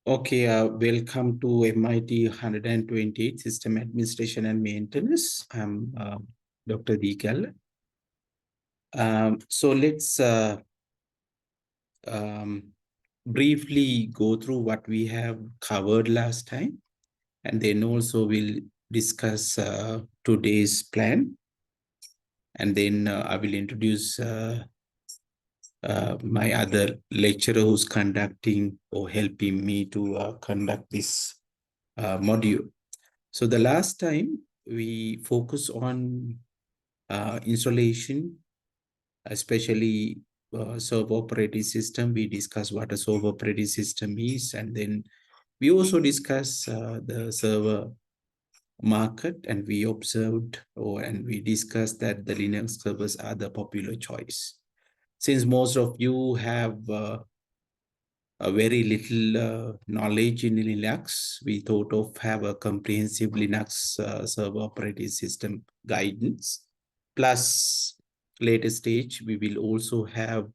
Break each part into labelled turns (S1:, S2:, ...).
S1: Okay, welcome to MIT 128 System Administration and Maintenance. I'm Dr. Deekal. So let's briefly go through what we have covered last time, and then also we'll discuss today's plan. And then I will introduce my other lecturer who's conducting or helping me to conduct this module. So the last time we focus on installation, especially server operating system. We discuss what a server operating system is, and then we also discuss the server market, and we observed and we discussed that the Linux servers are the popular choice. Since most of you have a very little knowledge in Linux, we thought of have a comprehensive Linux server operating system guidance. Plus, later stage, we will also have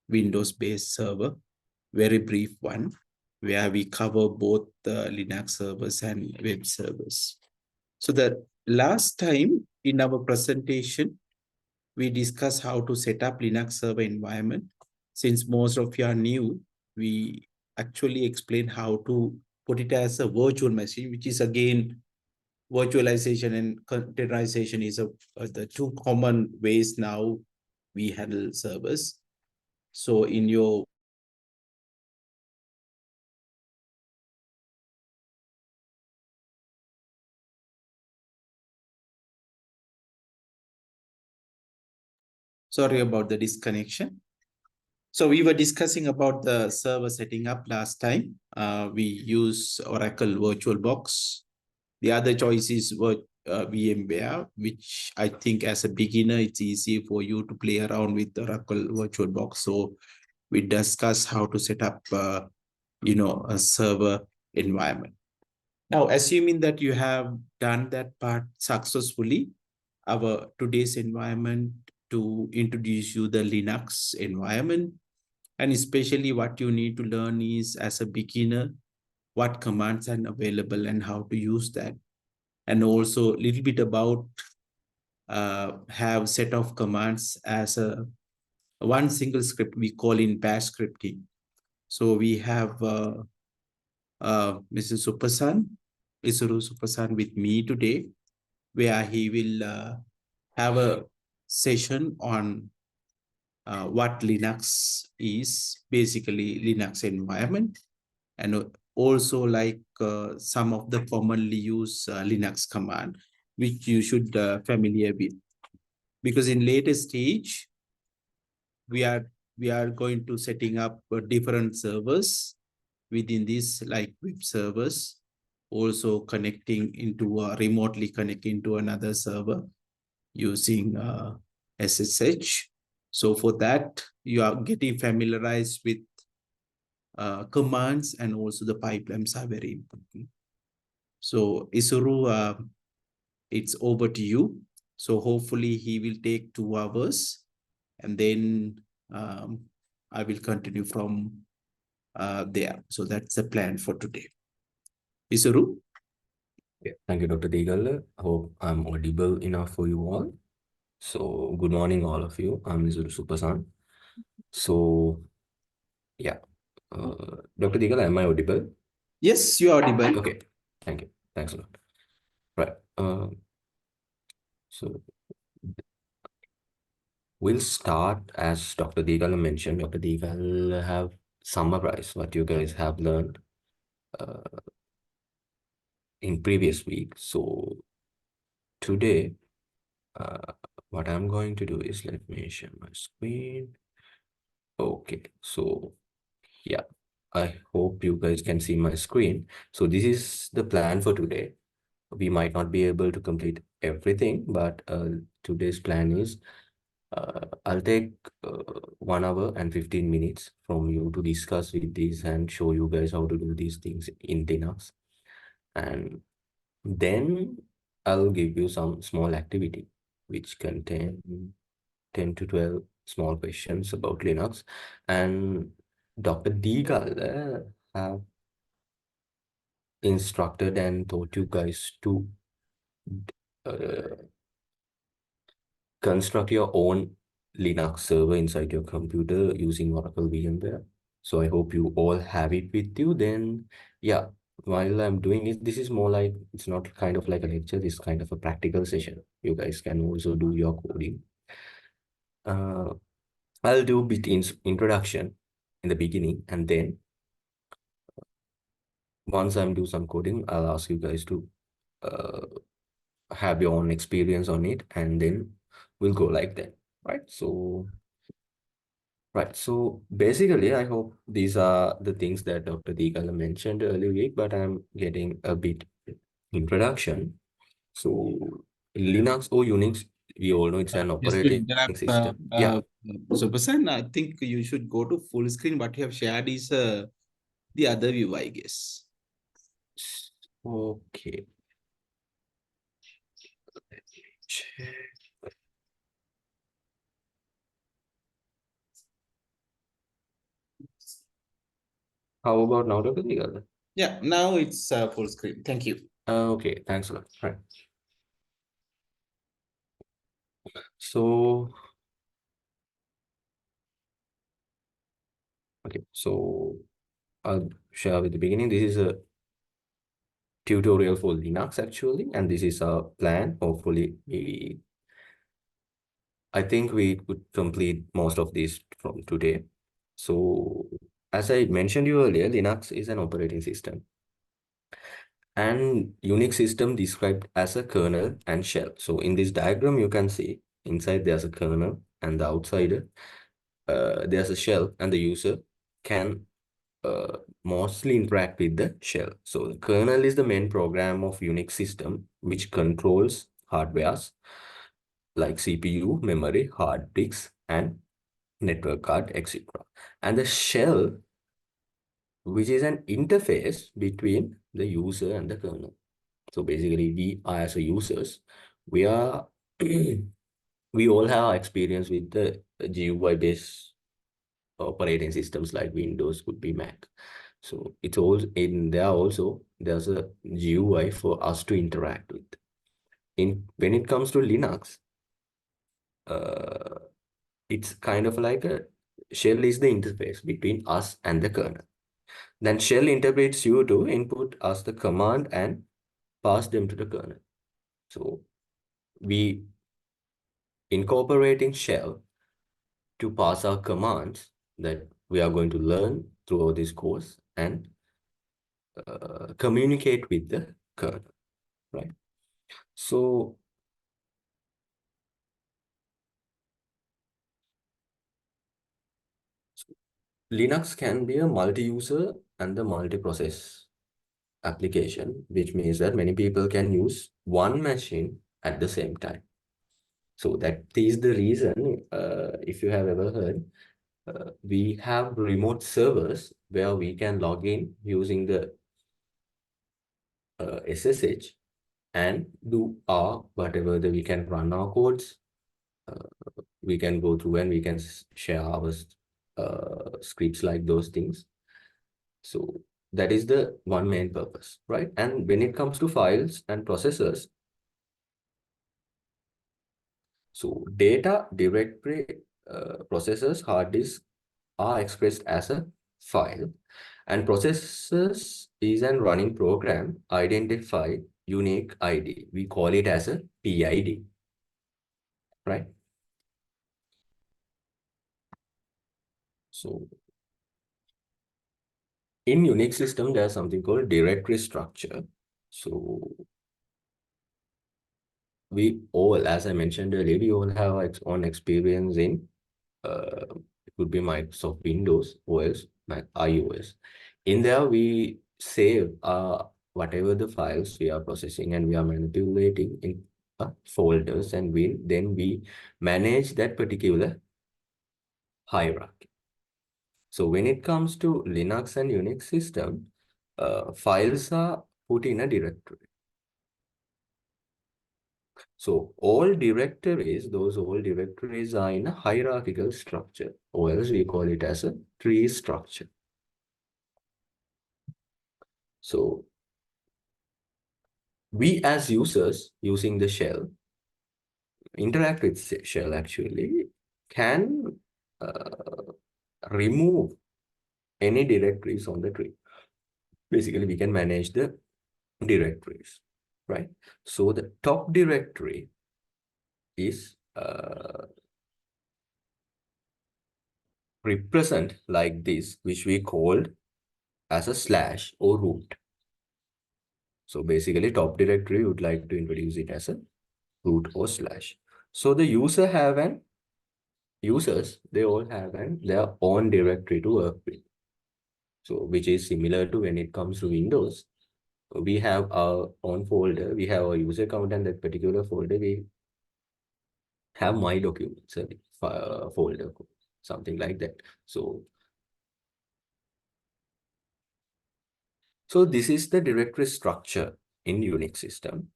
S1: Windows-based server, very brief one, where we cover both the Linux servers and web servers. So the last time in our presentation, we discussed how to set up Linux server environment. Since most of you are new, we actually explain how to put it as a virtual machine, which is again, virtualization and containerization is the two common ways now we handle servers. So in your sorry about the disconnection. So we were discussing about the server setting up last time. We use Oracle VirtualBox. The other choice is VMware, which I think as a beginner, it's easy for you to play around with Oracle VirtualBox. So we discuss how to set up, a server environment. Now, assuming that you have done that part successfully, our today's environment to introduce you the Linux environment, and especially what you need to learn is as a beginner, what commands are available and how to use that. And also a little bit about have set of commands as a one single script we call in bash scripting. So we have Mr. Isuru Supasan with me today, where he will have a session on what Linux is, basically Linux environment, and also like some of the commonly used Linux command, which you should familiar with. Because in later stage, we are going to setting up different servers within this, like web servers, also connecting into remotely connecting to another server using SSH. So for that, you are getting familiarized with commands, and also the pipelines are very important. So Isuru, it's over to you. So hopefully he will take 2 hours, and then I will continue from there. So that's the plan for today. Isuru?
S2: Yeah, thank you, Dr. Degal. Hope I'm audible enough for you all. So, good morning, all of you. I'm Mr. Supasan. So, yeah, Dr. Degal, am I audible?
S1: Yes, you are audible.
S2: Okay, thank you. Thanks a lot. Right. So, we'll start as Dr. Degal mentioned. Dr. Degal have summarized what you guys have learned in previous week. So, today, what I'm going to do is let me share my screen. Okay, so yeah, I hope you guys can see my screen. So this is the plan for today. We might not be able to complete everything, but today's plan is I'll take 1 hour and 15 minutes from you to discuss with this and show you guys how to do these things in Linux. And then I'll give you some small activity which contain 10 to 12 small questions about Linux. And Dr. Degal have instructed and taught you guys to uh, construct your own Linux server inside your computer using Oracle VMware. So I hope you all have it with you. Then, yeah, while I'm doing it, this is more like, it's not kind of like a lecture, this is kind of a practical session. You guys can also do your coding. Uh, I'll do bit introduction in the beginning, and then once I'm do some coding, I'll ask you guys to uh, have your own experience on it, and then we'll go like that, right? So basically, I hope these are the things that Dr. Deekala mentioned earlier week, but I'm getting a bit introduction. So Linux or Unix, we all know it's an
S1: Just to
S2: operating
S1: interrupt,
S2: system. Yeah.
S1: Supasan, I think you should go to full screen. What you have shared is the other view, I guess.
S2: Okay. Let me check. How about now, Dr. Deekala?
S1: Yeah, now it's full screen. Thank you.
S2: Okay, thanks a lot. Right. So, okay, so I'll share with the beginning. This is a tutorial for Linux actually, and this is a plan. Hopefully, I think we could complete most of these from today. So, as I mentioned you earlier, Linux is an operating system, and Unix system described as a kernel and shell. So, in this diagram, you can see inside there's a kernel, and the outside there's a shell, and the user can mostly interact with the shell. So the kernel is the main program of Unix system, which controls hardwares like CPU, memory, hard disks, and network card, etc. And the shell, which is an interface between the user and the kernel. So basically, we are as a users, we are we all have experience with the GUI based operating systems like Windows, could be Mac. So it's all in there also, there's a GUI for us to interact with. In when it comes to Linux, uh, it's kind of like a shell is the interface between us and the kernel. Then shell interprets you to input us the command and pass them to the kernel. So we incorporating shell to pass our commands that we are going to learn throughout this course and communicate with the kernel, right? So Linux can be a multi-user and a multi-process application, which means that many people can use one machine at the same time. So that is the reason, if you have ever heard, we have remote servers where we can log in using the SSH and do our whatever that we can run our codes. We can go through and we can share our scripts like those things. So that is the one main purpose, right? And when it comes to files and processors, so data directory processors, hard disk are expressed as a file, and processors is an running program identify unique ID. We call it as a PID, right? So in Unix system, there's something called directory structure. So we all, as I mentioned earlier, we all have our own experience in it could be Microsoft Windows OS, Mac iOS. In there, we save whatever the files we are processing and we are manipulating in folders, and we manage that particular hierarchy. So when it comes to Linux and Unix system, files are put in a directory. So all directories, those all directories are in a hierarchical structure, or else we call it as a tree structure. So we as users using the shell, interact with shell actually, can remove any directories on the tree. Basically, we can manage the directories, right? So the top directory is represent like this, which we called as a slash or root. So basically, top directory would like to introduce it as a root or slash. So the users, they all have their own directory to work with. So which is similar to when it comes to Windows. We have our own folder, we have our user account, and that particular folder we have my documents folder, something like that. So this is the directory structure in Unix system.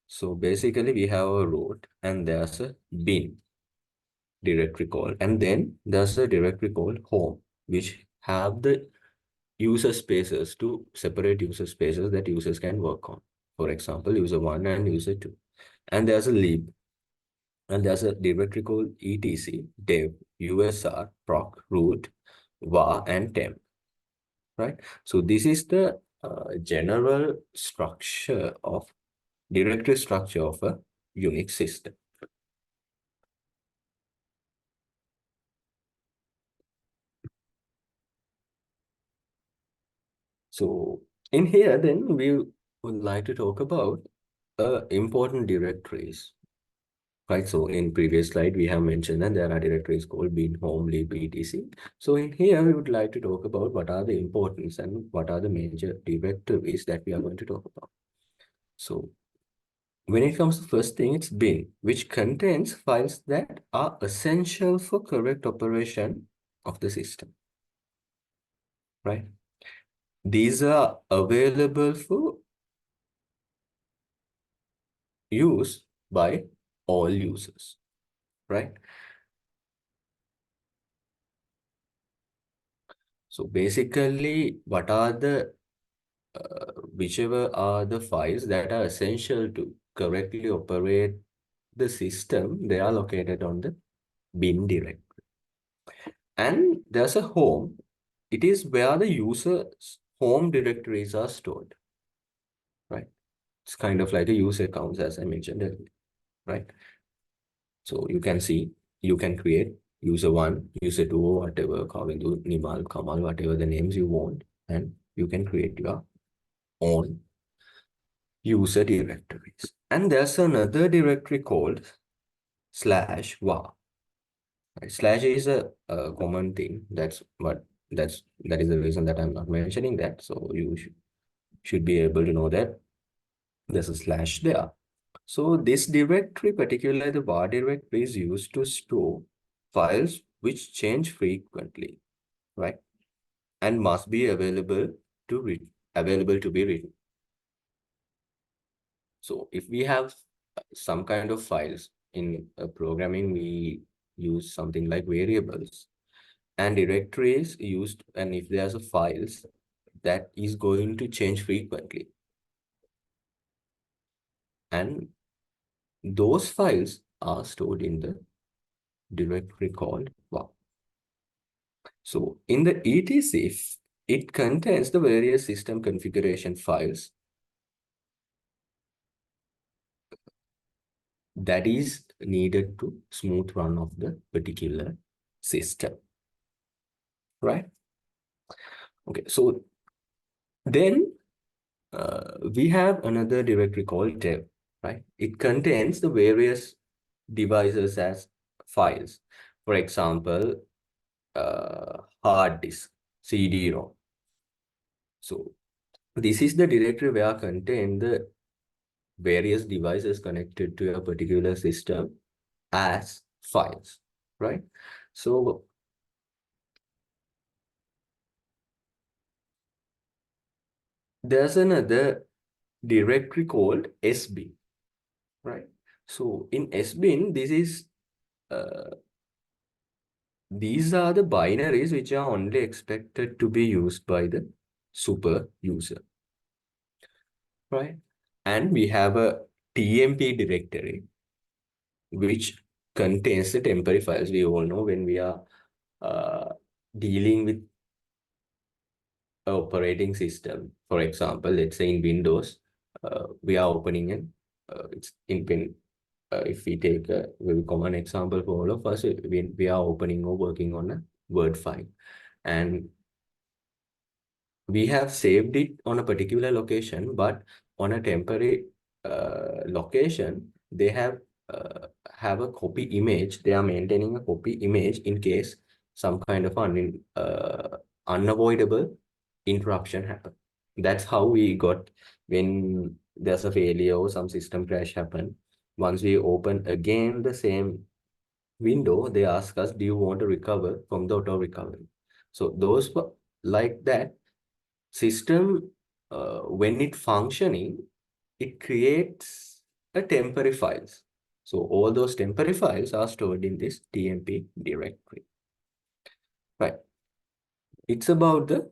S2: So basically we have a root and there's a bin directory called, and then there's a directory called home, which have the user spaces, to separate user spaces that users can work on. For example, user 1 and user 2. And there's a lib, and there's a directory called etc, dev, usr, proc, root, var, and temp, right? So this is the general structure of directory structure of a Unix system. So in here, then we would like to talk about important directories, right? So in previous slide, we have mentioned that there are directories called bin, home, lib, etc. So in here, we would like to talk about what are the importance and what are the major directories that we are going to talk about. So when it comes to first thing, it's bin, which contains files that are essential for correct operation of the system, right? These are available for use by all users, right? So basically, what are the whichever are the files that are essential to correctly operate the system, they are located on the bin directory. And there's a home. It is where the user's home directories are stored, right? It's kind of like a user accounts, as I mentioned earlier, right? So you can see, you can create user 1, user 2, whatever, Kavindu, Nimal, Kamal, whatever the names you want, and you can create your own user directories. And there's another directory called slash var. Right? Slash is a common thing. That is the reason that I'm not mentioning that. So you should be able to know that there's a slash there. So this directory, particularly the var directory, is used to store files which change frequently, right? And must be available to be written. So if we have some kind of files in programming, we use something like variables and directories used, and if there's a files that is going to change frequently, and those files are stored in the directory called var. So in the etc, it contains the various system configuration files that is needed to smooth run of the particular system, right? Okay, so then we have another directory called dev, right? It contains the various devices as files. For example, hard disk, CD-ROM. So this is the directory where contain the various devices connected to a particular system as files, right? So there's another directory called sbin, right? So in sbin, these are the binaries which are only expected to be used by the super user, right? And we have a TMP directory, which contains the temporary files. We all know when we are uh, dealing with an operating system. For example, let's say in Windows, we are opening it's in Win. If we take a very common example for all of us, we are opening or working on a Word file, and we have saved it on a particular location, but on a temporary location, they have a copy image. They are maintaining a copy image in case some kind of unavoidable interruption happen. That's how we got when there's a failure or some system crash happen. Once we open again the same window, they ask us, do you want to recover from the auto recovery? So those like that system, when it functioning, it creates a temporary files. So all those temporary files are stored in this TMP directory. Right. It's about the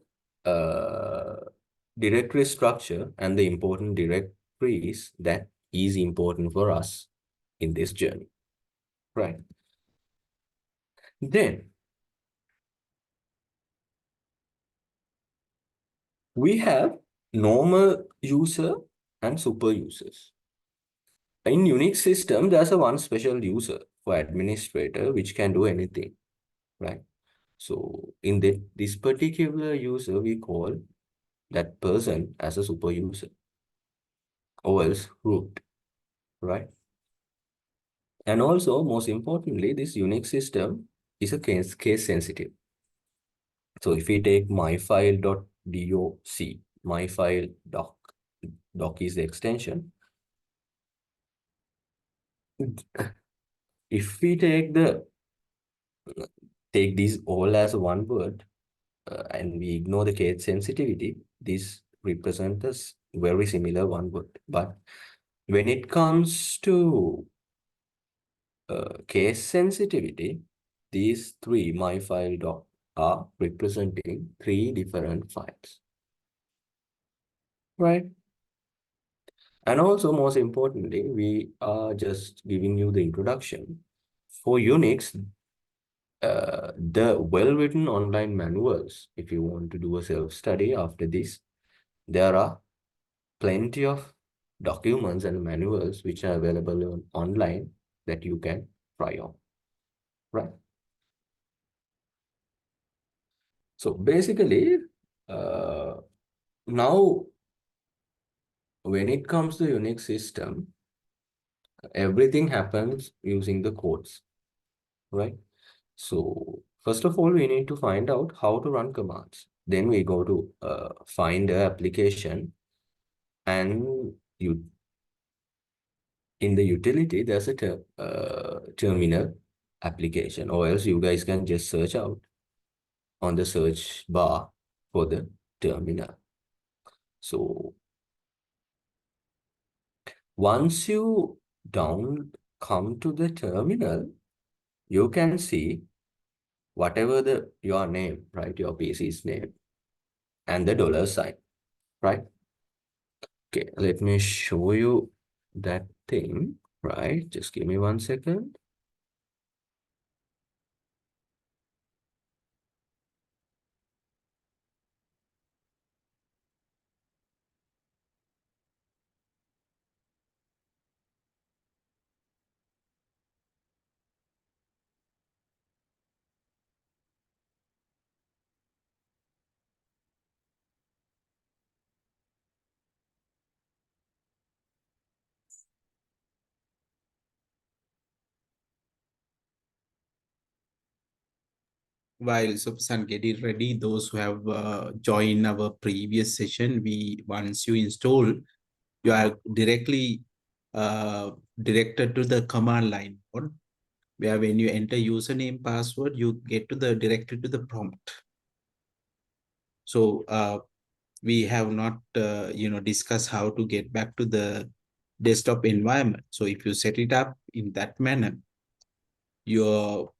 S2: directory structure and the important directories that is important for us in this journey. Right. Then we have normal user and super users. In Unix system, there's a one special user for administrator, which can do anything, right? So in this particular user, we call that person as a super user or else root, right? And also, most importantly, this Unix system is a case sensitive. So if we take myfile.doc, myfile.doc, doc is the extension. If we take these all as one word, and we ignore the case sensitivity, this represents us very similar one word. But when it comes to case sensitivity, these three my file doc are representing three different files, right? And also, most importantly, we are just giving you the introduction. For Unix, the well-written online manuals, if you want to do a self-study after this, there are plenty of documents and manuals which are available online that you can try on, right? So basically, uh, now when it comes to Unix system, everything happens using the codes, right? So first of all, we need to find out how to run commands. Then we go to find a application, and you in the utility, there's a terminal application, or else you guys can just search out on the search bar for the terminal. So once you come to the terminal, you can see whatever your name, right? Your PC's name and the dollar sign, right? Okay, let me show you that thing, right? Just give me 1 second.
S1: While Supasan getting ready, those who have joined our previous session, once you install, you are directly directed to the command line, where when you enter username password, you get to the directed to the prompt. So we have not discussed how to get back to the desktop environment. So if you set it up in that manner, your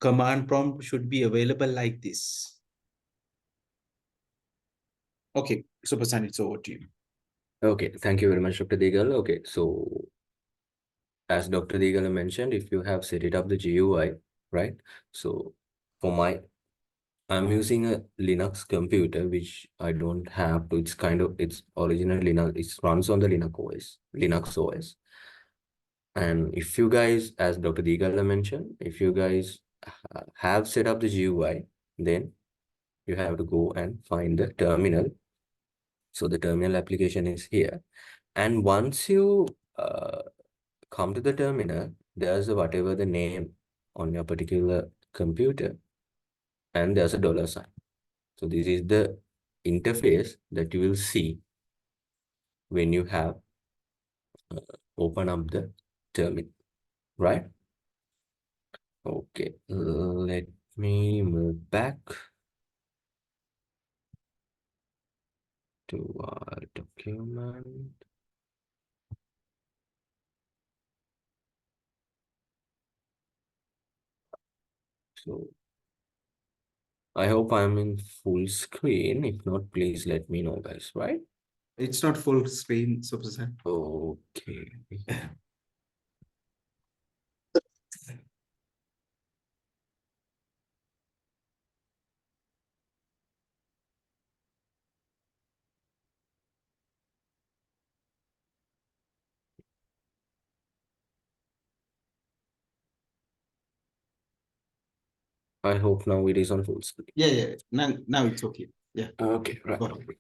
S1: command prompt should be available like this. Okay, Supasan, it's over to you.
S2: Okay, thank you very much, Dr. Degal. Okay, so as Dr. Degal mentioned, if you have set it up the GUI, right? So for my, I'm using a Linux computer, which I don't have to, it's kind of, it's original Linux, it runs on the Linux OS. And if you guys, as Dr. Degal mentioned, if you guys have set up the GUI, then you have to go and find the terminal. So the terminal application is here. And once you uh, come to the terminal, there's a whatever the name on your particular computer, and there's a dollar sign. So this is the interface that you will see when you have open up the terminal, right? Okay, let me move back to our document. So I hope I'm in full screen. If not, please let me know, guys, right?
S1: It's not full screen, Super.
S2: Okay. I hope now it is on full screen.
S1: Yeah. Now it's okay. Yeah.
S2: Okay, right.
S1: Got it.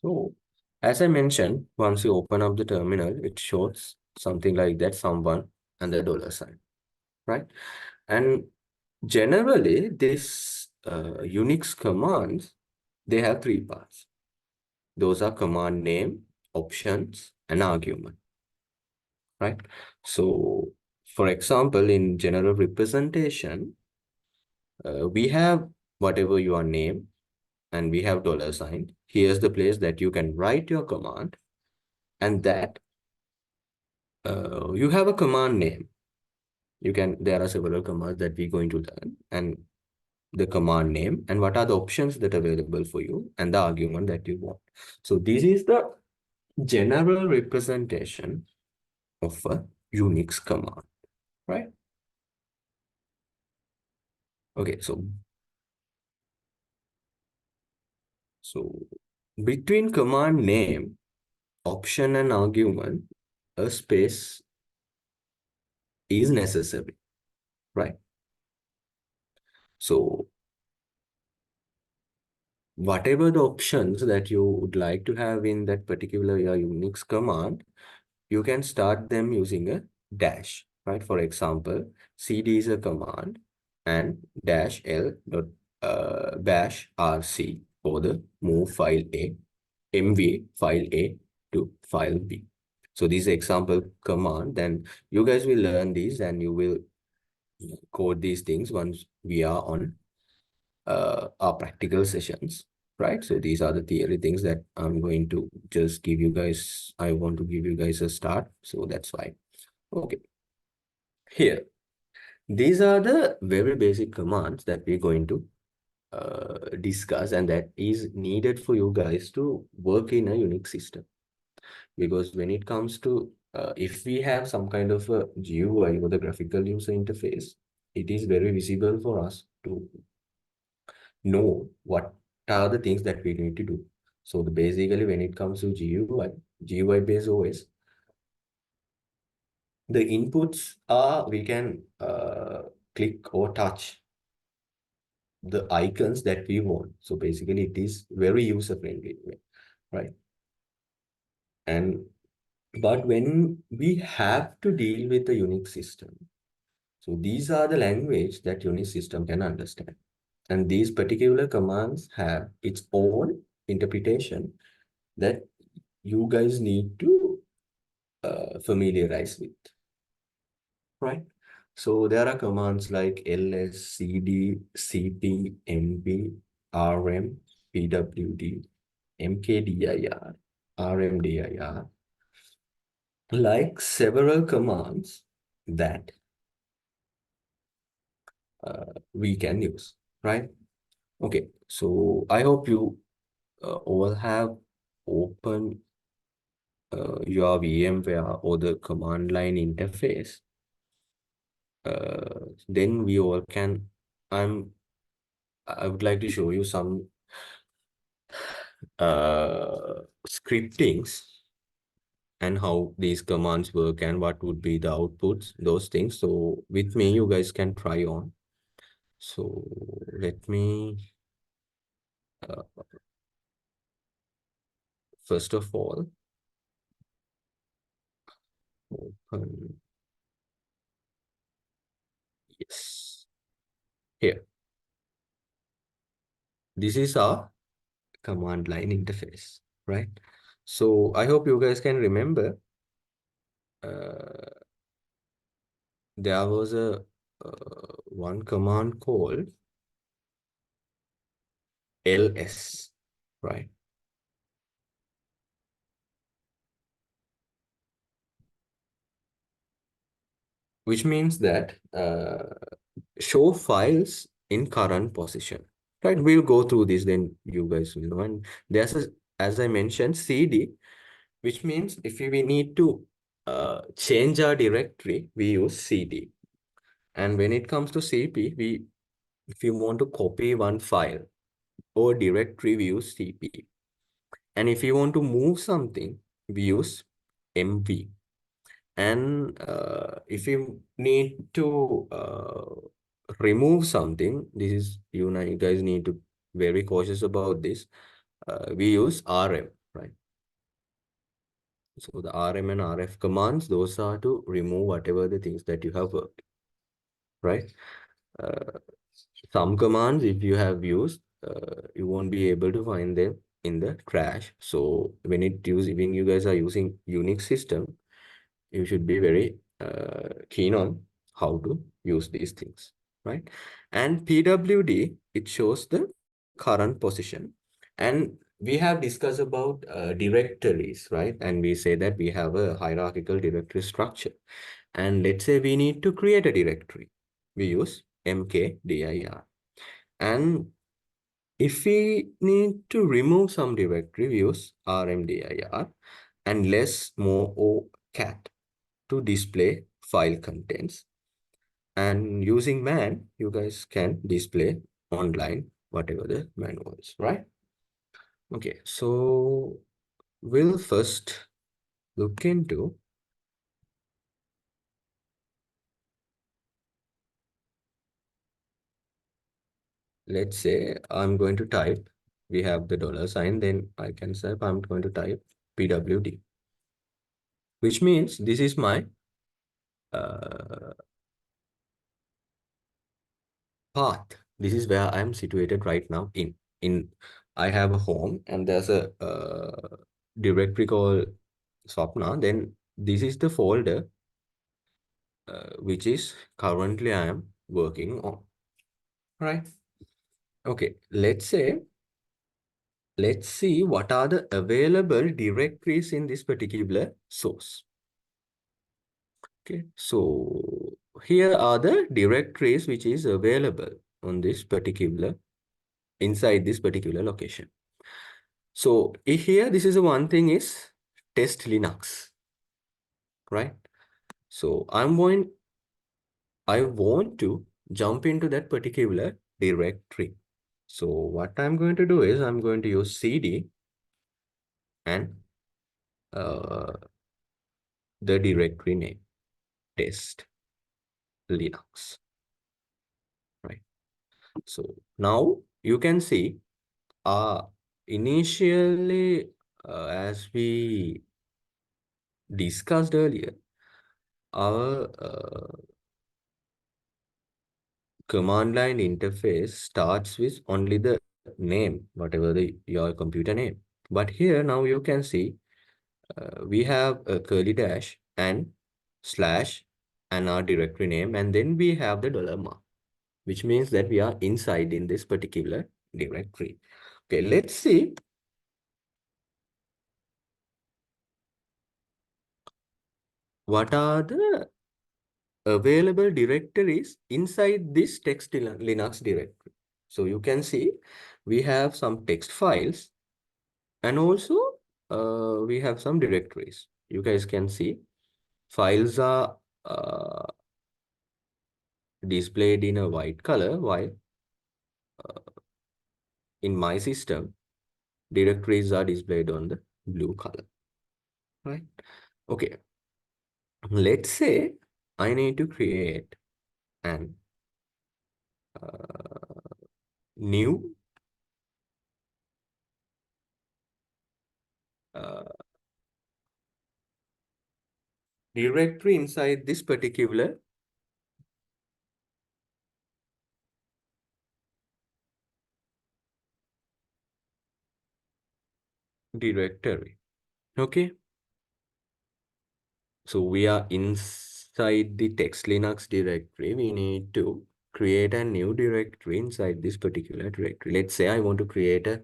S2: So, as I mentioned, once you open up the terminal, it shows something like that, someone and the dollar sign, right? And generally, this Unix commands, they have three parts. Those are command name, options, and argument, right? So, for example, in general representation, we have whatever your name and we have dollar sign. Here's the place that you can write your command, and that you have a command name. There are several commands that we're going to learn, and the command name and what are the options that are available for you and the argument that you want. So this is the general representation of a Unix command, right? Okay, so between command name, option, and argument, a space is necessary, right? So whatever the options that you would like to have in that particular your Unix command, you can start them using a dash, right? For example, cd is a command and dash l dot bash rc for the move file A, mv file A to file B. So this example command, then you guys will learn these and you will code these things once we are on our practical sessions, right? So these are the theory things that I'm going to just give you guys. I want to give you guys a start. So that's why. Okay. Here, these are the very basic commands that we're going to discuss, and that is needed for you guys to work in a Unix system. Because when it comes to, if we have some kind of a GUI or the graphical user interface, it is very visible for us to know what are the things that we need to do. So basically, when it comes to GUI based OS, the inputs are we can click or touch the icons that we want. So basically, it is very user friendly, right? And but when we have to deal with the Unix system, so these are the language that Unix system can understand. And these particular commands have its own interpretation that you guys need to familiarize with, right? So there are commands like ls, cd, cp, mv, rm, pwd, mkdir, rmdir, like several commands that we can use, right? Okay, so I hope you all have opened your VMware or the command line interface. Then we all can. I would like to show you some scriptings and how these commands work and what would be the outputs, those things. So with me, you guys can try on. So let me uh, first of all open, yes, here. This is our command line interface, right? So I hope you guys can remember uh, there was a one command called ls, right? Which means that show files in current position, right? We'll go through this, then you guys will know. And there's a, as I mentioned, cd, which means if we need to change our directory, we use cd. And when it comes to cp, if you want to copy one file or directory, we use cp. And if you want to move something, we use mv. And if you need to remove something, this is, you know, you guys need to very cautious about this. We use rm, right? So the rm and rf commands, those are to remove whatever the things that you have worked, right? Uh, some commands, if you have used, you won't be able to find them in the trash. So when you guys are using Unix system, you should be very keen on how to use these things, right? And pwd, it shows the current position. And we have discussed about directories, right? And we say that we have a hierarchical directory structure. And let's say we need to create a directory, we use mkdir. And if we need to remove some directory, we use rmdir and less more o cat to display file contents. And using man, you guys can display online whatever the man was, right? Okay, so we'll first look into, let's say I'm going to type, we have the dollar sign, then I can say I'm going to type pwd, which means this is my uh, path. This is where I'm situated right now in I have a home and there's a directory called Swapna. Then this is the folder which is currently I am working on, right? Okay, let's see what are the available directories in this particular source. Okay, so here are the directories which is available on this particular, inside this particular location. So here, this is the one thing is test Linux, right? So I want to jump into that particular directory. So what I'm going to do is I'm going to use cd and uh, the directory name test Linux, right? So now you can see initially as we discussed earlier, our command line interface starts with only the name, whatever your computer name. But here now you can see we have a curly dash and slash and our directory name, and then we have the dollar mark, which means that we are inside in this particular directory. Okay, let's see what are the available directories inside this text Linux directory. So you can see we have some text files, and also we have some directories. You guys can see files are displayed in a white color, while in my system, directories are displayed on the blue color, right? Okay, let's say I need to create an new uh, directory inside this particular directory. Okay, so we are inside the text Linux directory. We need to create a new directory inside this particular directory. Let's say I want to create a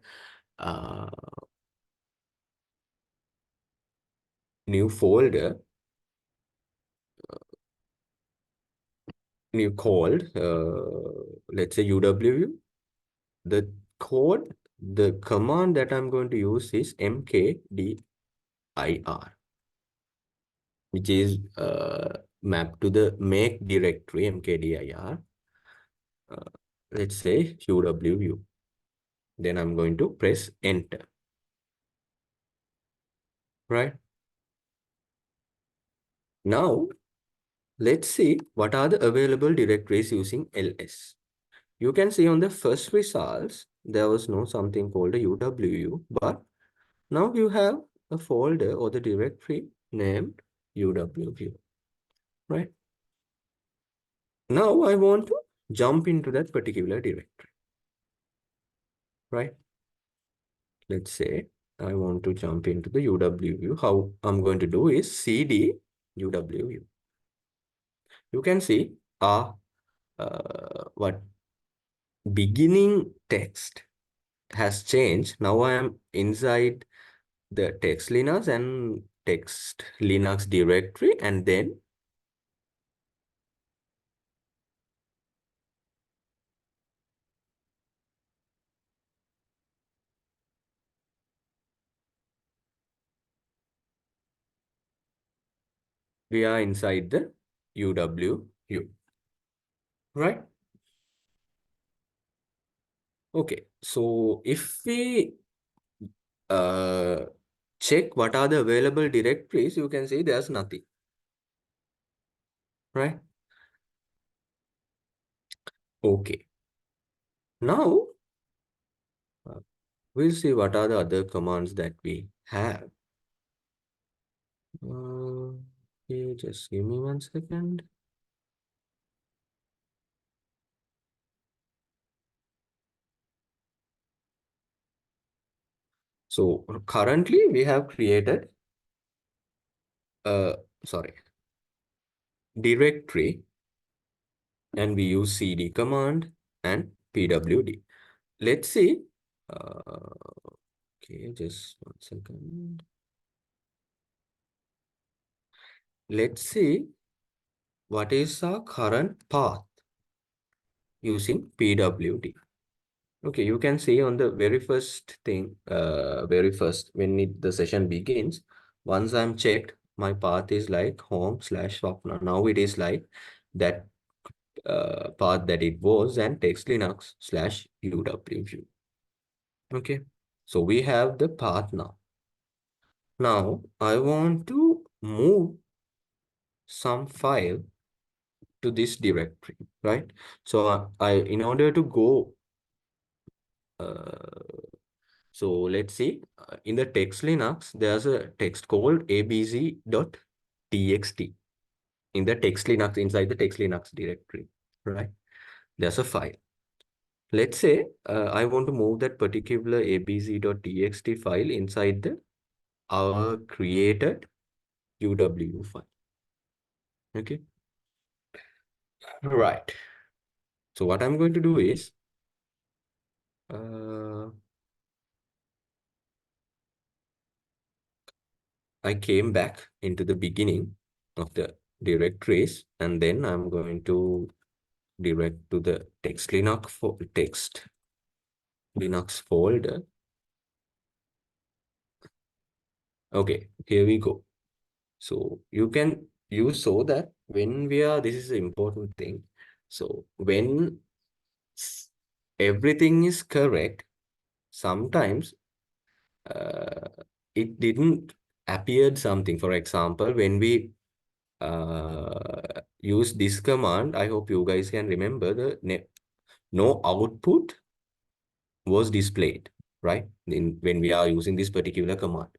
S2: uh, new folder, new called, let's say UWU. The code, the command that I'm going to use is mkdir, which is mapped to the make directory mkdir. Uh, let's say UWU. Then I'm going to press enter, right? Now, let's see what are the available directories using ls. You can see on the first results, there was no something called a UWU, but now you have a folder or the directory named UWU, right? Now I want to jump into that particular directory, right? Let's say I want to jump into the UWU. How I'm going to do is cd UWU. You can see what beginning text has changed. Now I am inside the text Linux and text Linux directory, and then we are inside the UWU, right? Okay, so if we uh, check what are the available directories, you can see there's nothing, right? Okay, now we'll see what are the other commands that we have. Okay, just give me 1 second. So currently we have created sorry, directory, and we use cd command and pwd. Let's see. Okay, just 1 second. Let's see what is our current path using pwd. Okay, you can see on the very first thing, very first when the session begins, once I'm checked, my path is like home/swapna. Now it is like that path that it was, and text linux/uwu. Okay, so we have the path now. Now I want to move some file to this directory, right? So in order to go, so let's see, in the text Linux, there's a text called abz.txt in the text Linux, inside the text Linux directory, right? There's a file. Let's say I want to move that particular abz.txt file inside our created UWU file. Okay, right. So what I'm going to do is I came back into the beginning of the directories, and then I'm going to direct to the text Linux for text Linux folder. Okay, here we go. So you saw that when we are, this is the important thing. So when everything is correct, sometimes uh, it didn't appeared something. For example, when we use this command, I hope you guys can remember no output was displayed, right? When we are using this particular command,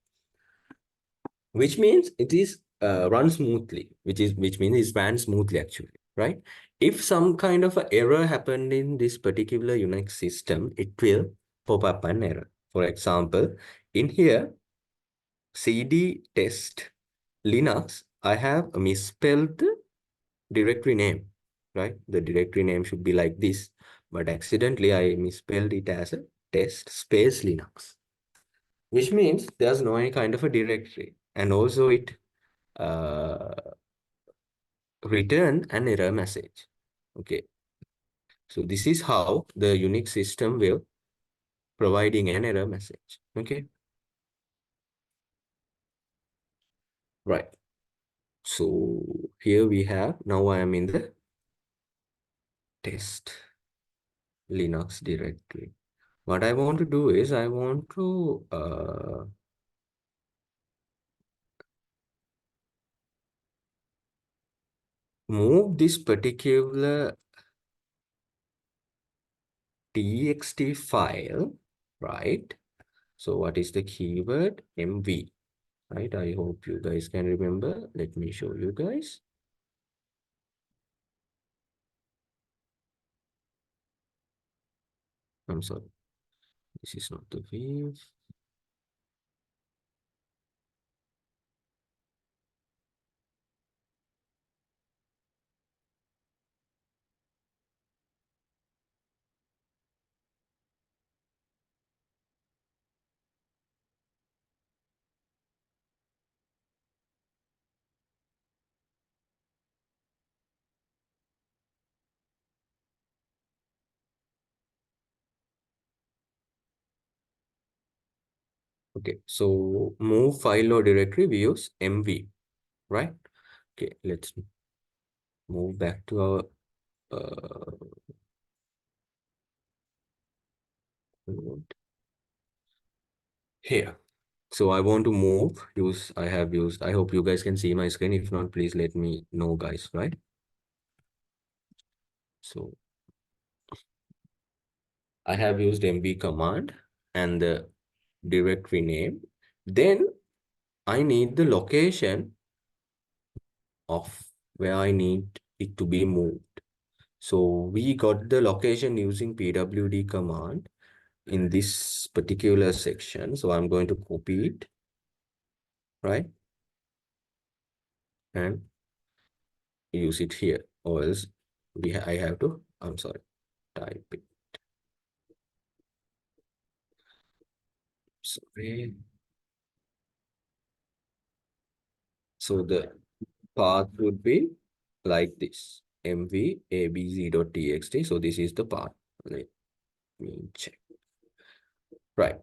S2: which means it is run smoothly, which means it ran smoothly actually, right? If some kind of a error happened in this particular Unix system, it will pop up an error. For example, in here, cd test Linux, I have misspelled the directory name, right? The directory name should be like this, but accidentally I misspelled it as a test space Linux, which means there's no any kind of a directory. And also it uh, return an error message. Okay, so this is how the Unix system will providing an error message. Okay, right. So here we have, now I am in the test Linux directory. What I want to do is I want to move this particular txt file, right? So what is the keyword? MV, right? I hope you guys can remember. Let me show you guys. I'm sorry, this is not the view. Okay, so move file or directory, we use MV, right? Okay, let's move back to our node here. So I want to move, I hope you guys can see my screen. If not, please let me know, guys, right? So I have used MV command and the directory name. Then I need the location of where I need it to be moved. So we got the location using pwd command in this particular section. So I'm going to copy it, right? And use it here, or else I have to, I'm sorry, type it. Sorry. So the path would be like this, mvabz.txt. So this is the path. Let me check. Right.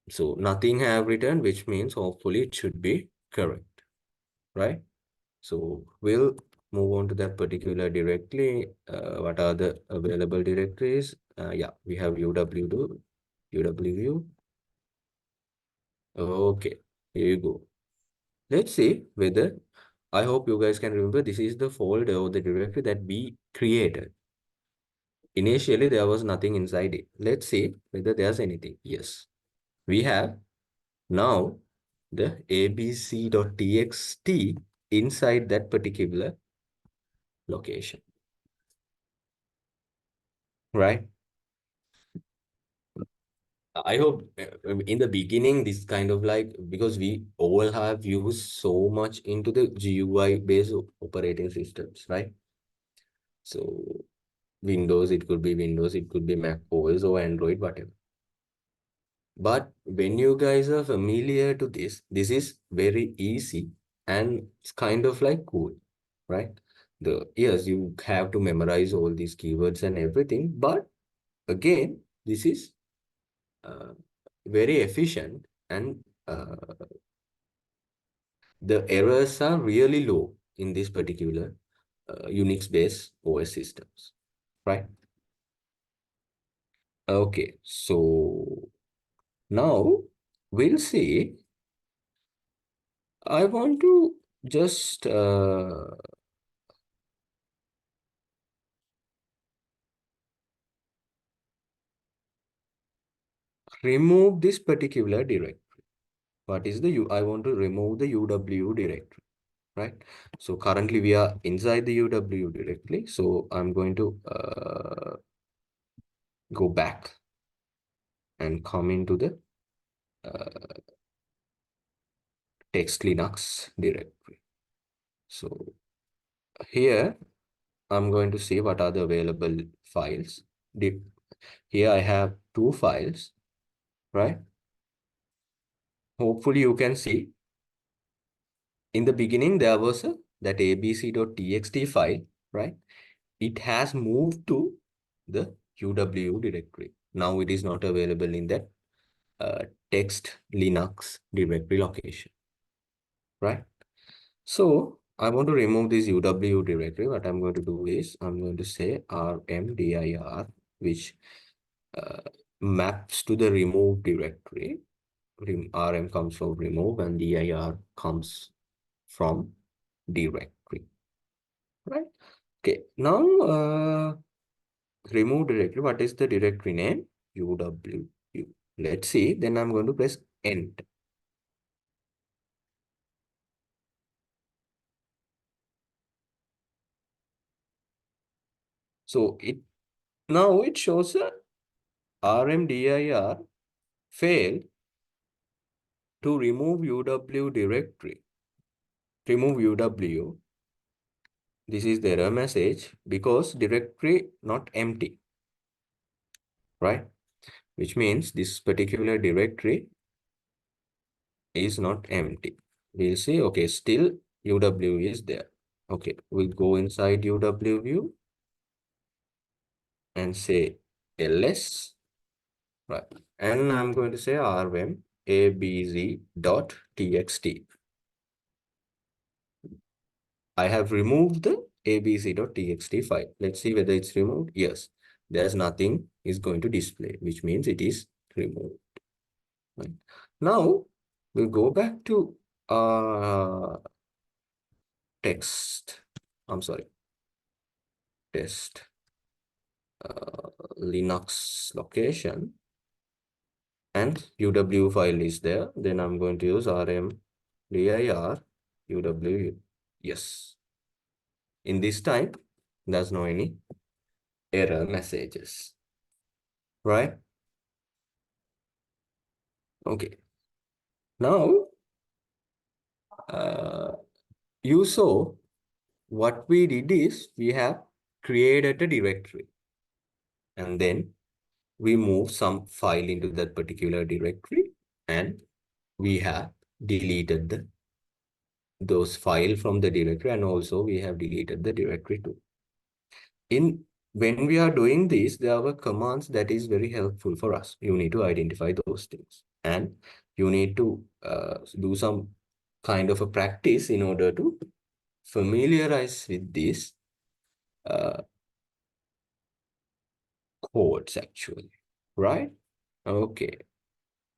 S2: So nothing have written, which means hopefully it should be correct, right? So we'll move on to that particular directly. What are the available directories? Yeah, we have uw, uw. Okay, here you go. Let's see whether, I hope you guys can remember, this is the folder or the directory that we created. Initially, there was nothing inside it. Let's see whether there's anything. Yes, we have now the abc.txt inside that particular location, right? I hope in the beginning, this kind of like, because we all have used so much into the GUI based operating systems, right? So Windows, it could be Windows, it could be Mac OS or Android, whatever. But when you guys are familiar to this is very easy and it's kind of like cool, right? Yes, you have to memorize all these keywords and everything, but again, this is uh, very efficient, and the errors are really low in this particular Unix-based OS systems, right? Okay, so now we'll see. I want to just remove this particular directory. What is the I want to remove the UW directory, right? So currently we are inside the UW directly. So I'm going to go back and come into the uh, text Linux directory. So here I'm going to see what are the available files. Here I have two files, right? Hopefully you can see in the beginning there was that abc.txt file, right? It has moved to the UW directory. Now it is not available in that text Linux directory location, right? So I want to remove this UW directory. What I'm going to do is I'm going to say rmdir, which uh, maps to the remove directory. Rm comes from remove and dir comes from directory, right? Okay, now remove directory. What is the directory name? UW. Let's see. Then I'm going to press enter. So it shows a rmdir failed to remove UW directory. Remove UW. This is the error message because directory not empty, right? Which means this particular directory is not empty. We'll see, okay, still UW is there. Okay, we'll go inside UW view and say ls, right? And I'm going to say rm abz.txt. I have removed the abc.txt file. Let's see whether it's removed. Yes, there's nothing is going to display, which means it is removed. Right. Now we'll go back to text. I'm sorry, test Linux location, and UW file is there. Then I'm going to use rm dir UW. Yes. In this time, there's no any error messages, right? Okay. Now, you saw what we did is we have created a directory, and then we move some file into that particular directory, and we have deleted those file from the directory, and also we have deleted the directory too. When we are doing this, there are commands that is very helpful for us. You need to identify those things, and you need to do some kind of a practice in order to familiarize with these uh, codes actually, right? Okay,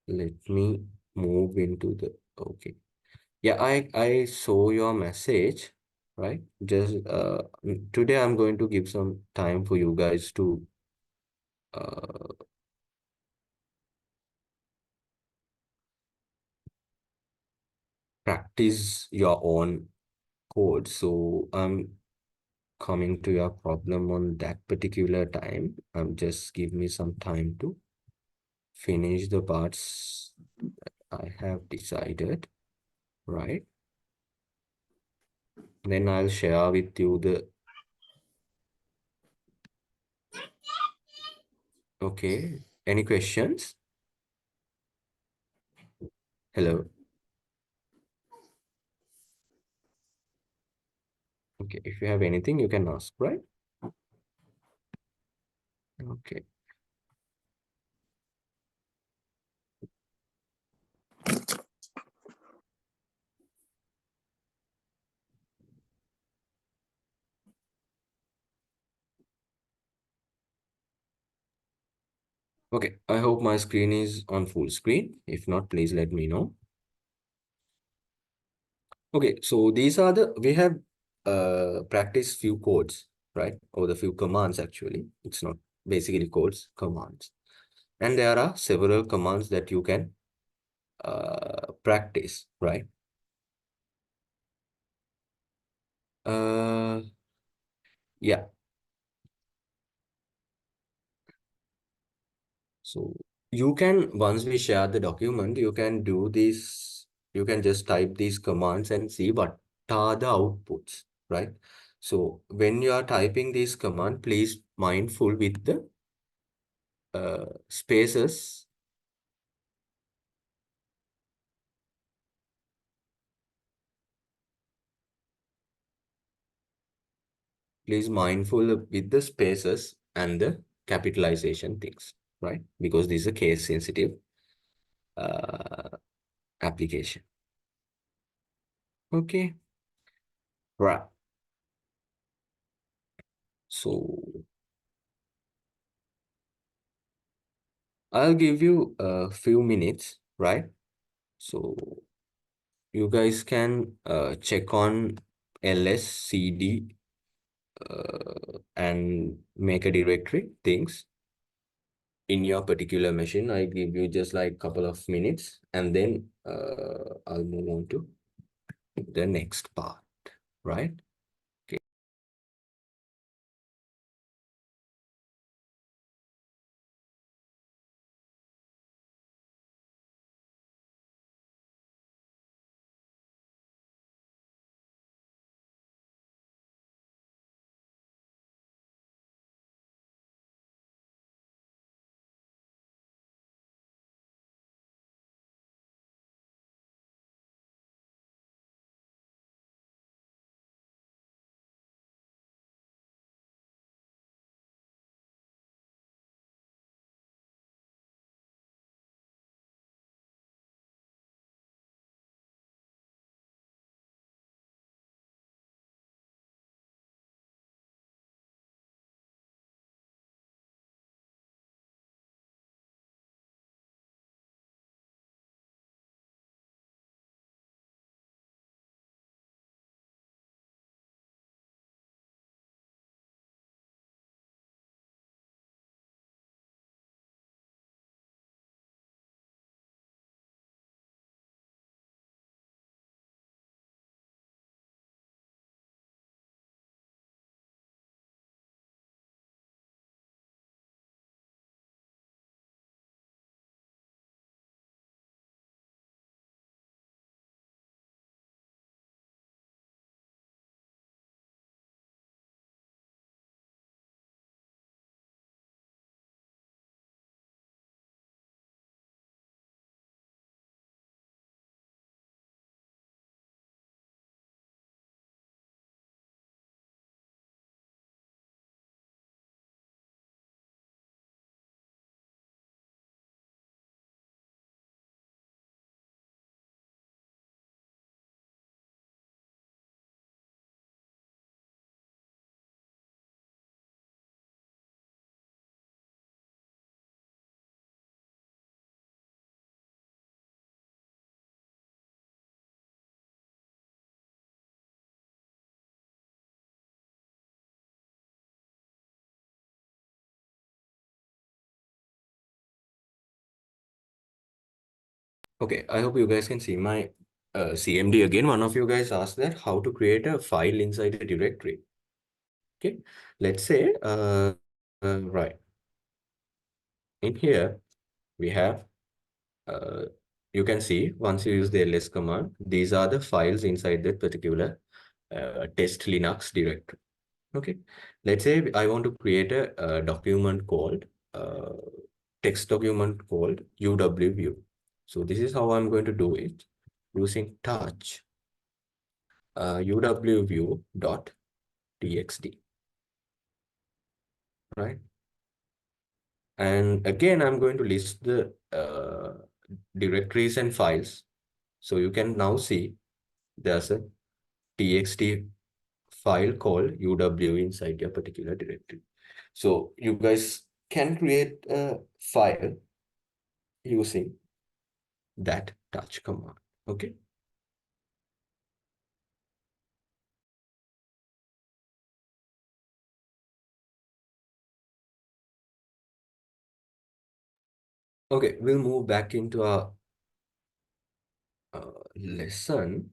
S2: let me move into the, okay. Yeah, I saw your message, right? Just today I'm going to give some time for you guys to uh, practice your own code. So I'm coming to your problem on that particular time. Just give me some time to finish the parts I have decided, right? Then I'll share with you the, okay. Any questions? Hello. Okay, if you have anything, you can ask, right? Okay. Okay, I hope my screen is on full screen. If not, please let me know. Okay, so these are we have practiced few codes, right? Or the few commands actually. It's not basically codes, commands. And there are several commands that you can practice, right? Uh, yeah, so you can, once we share the document, you can do this, you can just type these commands and see what are the outputs, right? So when you are typing this command, please mindful with the spaces. Please mindful with the spaces and the capitalization things, right? Because this is a case sensitive uh, application. Okay, right. So I'll give you a few minutes, right? So you guys can check on lscd and make a directory things in your particular machine. I give you just like couple of minutes, and then I'll move on to the next part, right? Okay. Okay, I hope you guys can see my CMD again. One of you guys asked that how to create a file inside a directory. Okay, let's say, right, in here we have, uh, you can see once you use the ls command, these are the files inside that particular test Linux directory. Okay, let's say I want to create a document called uh, text document called UW view. So this is how I'm going to do it using touch UW view dot txt, right? And again, I'm going to list the directories and files. So you can now see there's a txt file called UW inside your particular directory. So you guys can create a file using that touch command. Okay. Okay, we'll move back into our lesson.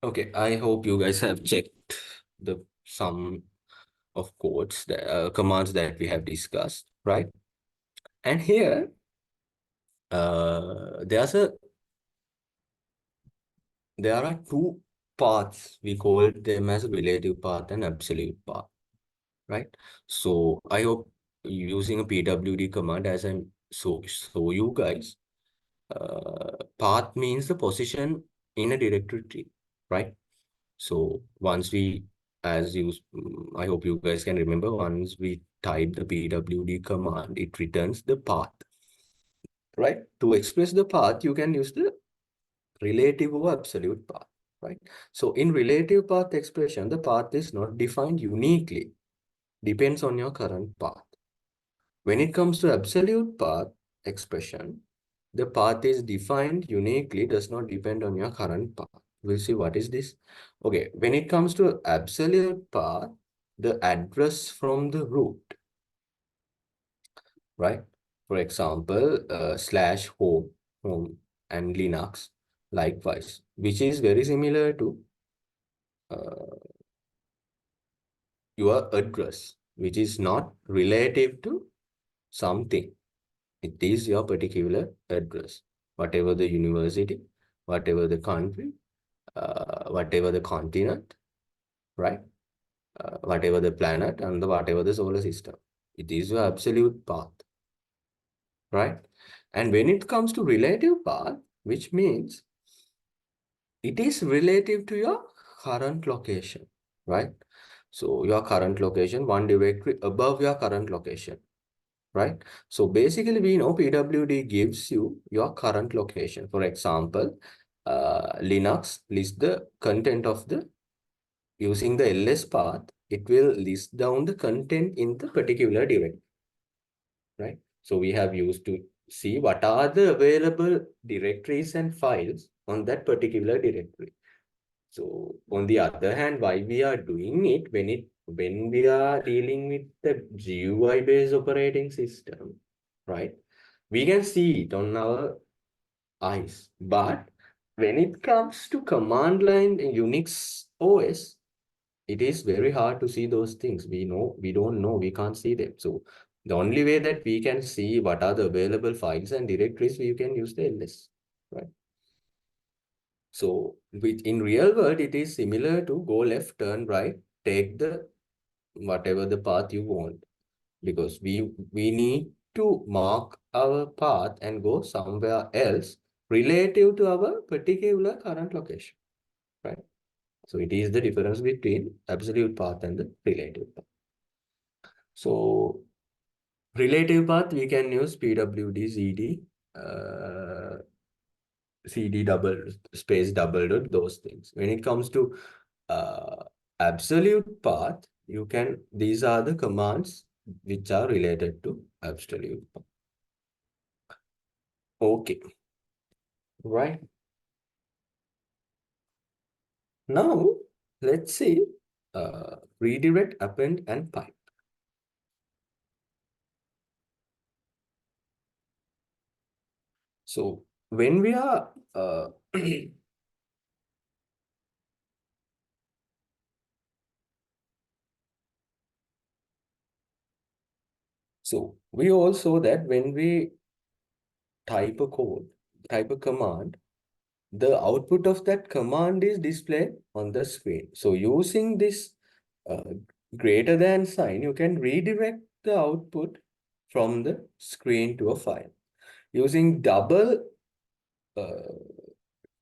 S2: Okay, I hope you guys have checked the some of codes, the commands that we have discussed, right? And here, there's a there are two paths. We call them as relative path and absolute path, right? So I hope using a pwd command, as I'm so you guys, path means the position in a directory tree, right? So once we, as you, I hope you guys can remember, once we type the pwd command, it returns the path, right? To express the path, you can use the relative or absolute path, right? So in relative path expression, the path is not defined uniquely, depends on your current path. When it comes to absolute path expression, the path is defined uniquely, does not depend on your current path. We'll see what is this. Okay, when it comes to absolute path, the address from the root, right? For example, slash home and Linux, likewise, which is very similar to uh, your address, which is not relative to something. It is your particular address, whatever the university, whatever the country, whatever the continent, right? Whatever the planet and whatever the solar system. It is your absolute path, right? And when it comes to relative path, which means it is relative to your current location, right? So your current location, one directory above your current location, right? So basically, we know PWD gives you your current location. For example, Linux lists the content of the, using the ls path, it will list down the content in the particular directory, right? So we have used to see what are the available directories and files on that particular directory. So on the other hand, why we are doing it, when we are dealing with the GUI based operating system, right? We can see it on our eyes. But when it comes to command line in Unix OS, it is very hard to see those things. We don't know, we can't see them. So The only way that we can see what are the available files and directories, we can use the ls, right? So in real world, it is similar to go left, turn right, take the whatever the path you want, because we need to mark our path and go somewhere else relative to our particular current location, right? So it is the difference between absolute path and the relative path. So relative path, we can use pwd cd, cd double space double dot, those things. When it comes to absolute path, you can, these are the commands which are related to absolute path. Okay, right. Now let's see redirect, append, and pipe. So when we are so we all saw that when we type a code, type a command, the output of that command is displayed on the screen. So using this uh, greater than sign, you can redirect the output from the screen to a file. Using double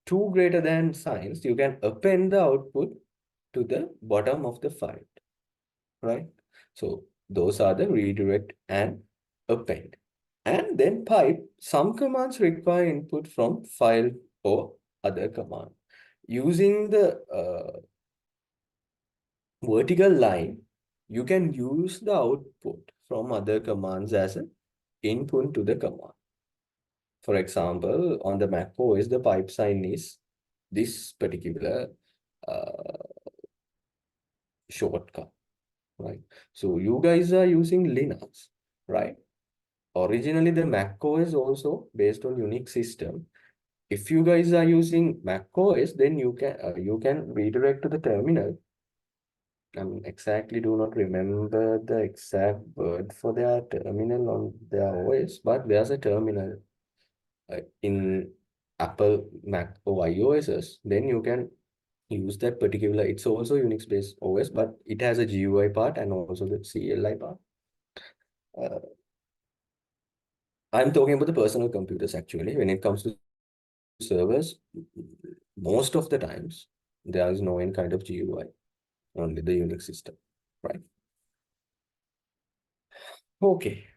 S2: two greater than signs, you can append the output to the bottom of the file, right? So those are the redirect and append. And then pipe, some commands require input from file or other command. Using the vertical line, you can use the output from other commands as an input to the command. For example, on the Mac OS, the pipe sign is this particular uh, shortcut, right? So you guys are using Linux, right? Originally, the Mac OS also based on Unix system. If you guys are using Mac OS, then you can redirect to the terminal. I exactly do not remember the exact word for their terminal on their OS, but there's a terminal in Apple, Mac, or iOS. Then you can use that particular. It's also Unix based OS, but it has a GUI part and also the CLI part. Uh, I'm talking about the personal computers actually. When it comes to servers, most of the times there is no any kind of GUI, only the Unix system, right? Okay.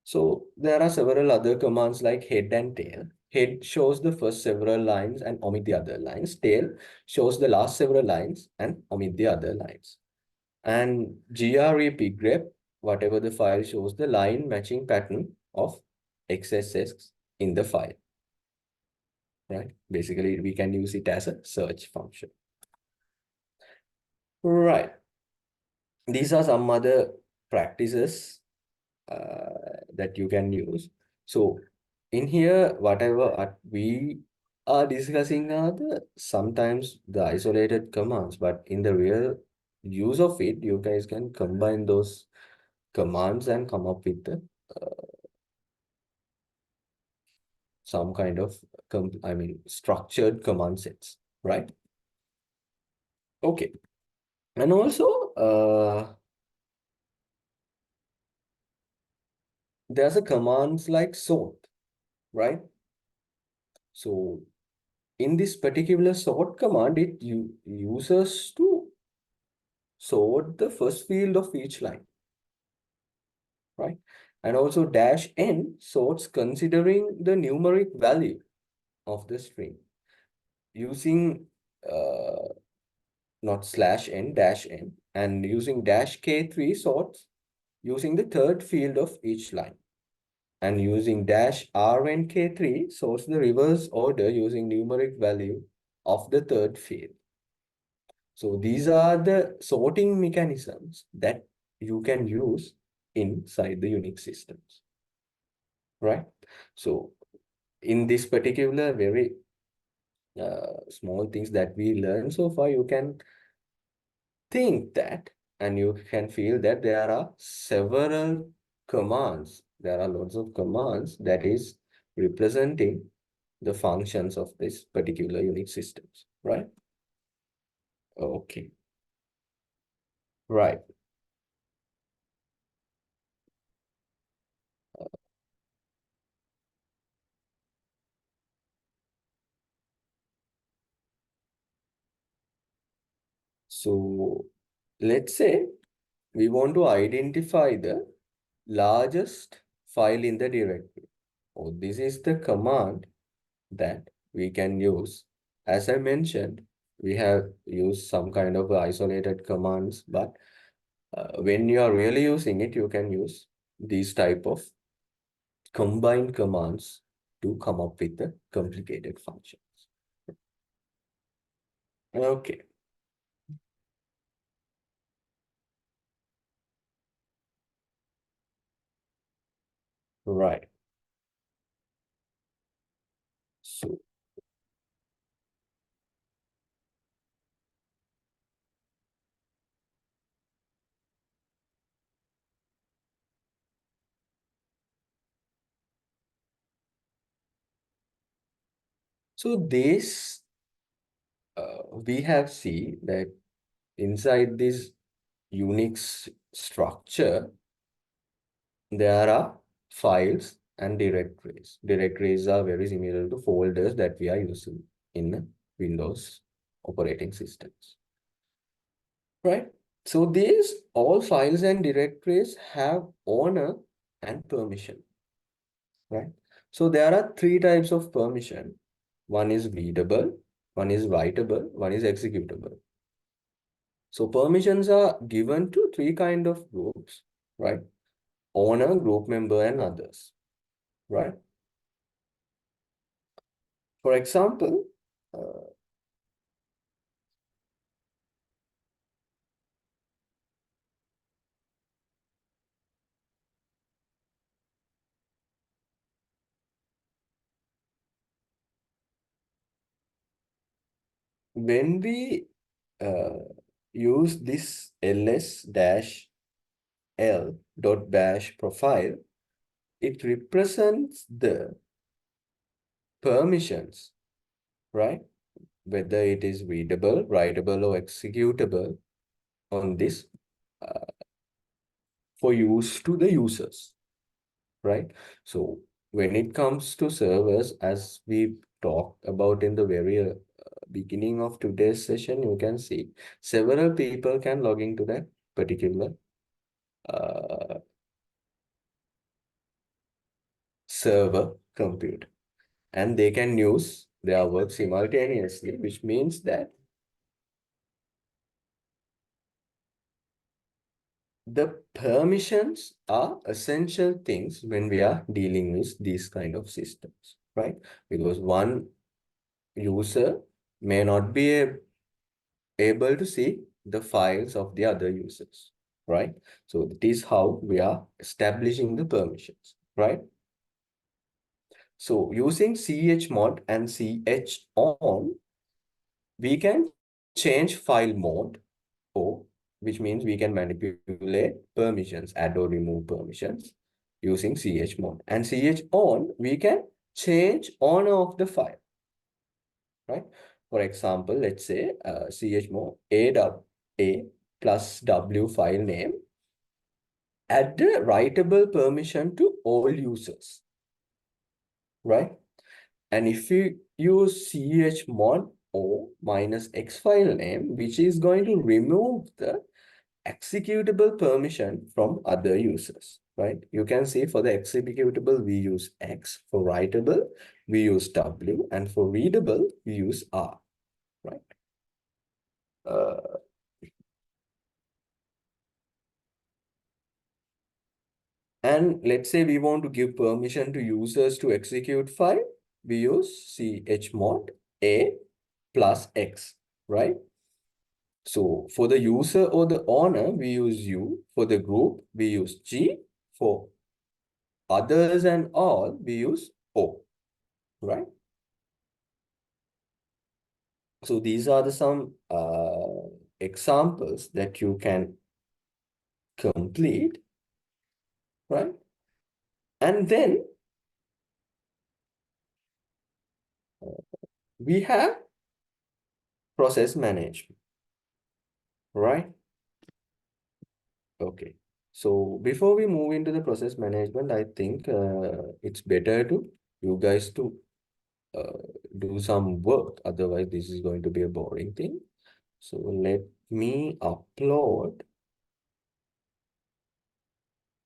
S2: So there are several other commands like head and tail. Head shows the first several lines and omit the other lines. Tail shows the last several lines and omit the other lines. And grep, whatever the file, shows the line matching pattern of XSS in the file, right? Basically, we can use it as a search function. Right. These are some other practices that you can use. So in here, whatever we are discussing are the sometimes the isolated commands, but in the real use of it, you guys can combine those commands and come up with the some kind of structured command sets, right? Okay. And also there's a commands like sort, right? So in this particular sort command, it uses to sort the first field of each line, right? And also dash n sorts considering the numeric value of the string using not slash n, dash n, and using dash k3 sorts using the third field of each line, and using dash rnk3 sorts the reverse order using numeric value of the third field. So these are the sorting mechanisms that you can use inside the Unix systems, right? So in this particular very small things that we learned so far, you can think that and you can feel that there are several commands. There are lots of commands that is representing the functions of this particular Unix systems, right? Okay, right. So let's say we want to identify the largest file in the directory. Oh, this is the command that we can use. As I mentioned, we have used some kind of isolated commands, but when you are really using it, you can use these type of combined commands to come up with the complicated functions. Okay, right. So, so this we have seen that inside this Unix structure, there are files and directories. Directories are very similar to folders that we are using in Windows operating systems, right? So these all files and directories have owner and permission, right? So there are three types of permission. One is readable, one is writable, one is executable. So permissions are given to three kind of groups, right? Owner, group member, and others, right? For example, uh, when we use this ls-l dot bash profile, it represents the permissions, right? Whether it is readable, writable, or executable on this uh, for use to the users, right? So when it comes to servers, as we talked about in the very beginning of today's session, you can see several people can log into that particular uh, server computer, and they can use their work simultaneously, which means that the permissions are essential things when we are dealing with these kind of systems, right? Because one user may not be able to see the files of the other users, right? So that is how we are establishing the permissions, right? So using chmod and chown, we can change file mode, or which means we can manipulate permissions, add or remove permissions using chmod. And chown, we can change owner of the file, right? For example, let's say chmod a plus w file name, add the writable permission to all users, right? And if you use chmod o minus x file name, which is going to remove the executable permission from other users, right? You can see for the executable, we use X. For writable, we use W. And for readable, we use R, right? Uh, and let's say we want to give permission to users to execute file. We use chmod A plus X, right? So for the user or the owner, we use U. For the group, we use G. For others and all, we use O, right? So these are the some examples that you can complete, right? And then we have process management, right? Okay. So before we move into the process management, I think it's better to you guys to uh, do some work. Otherwise, this is going to be a boring thing. So let me upload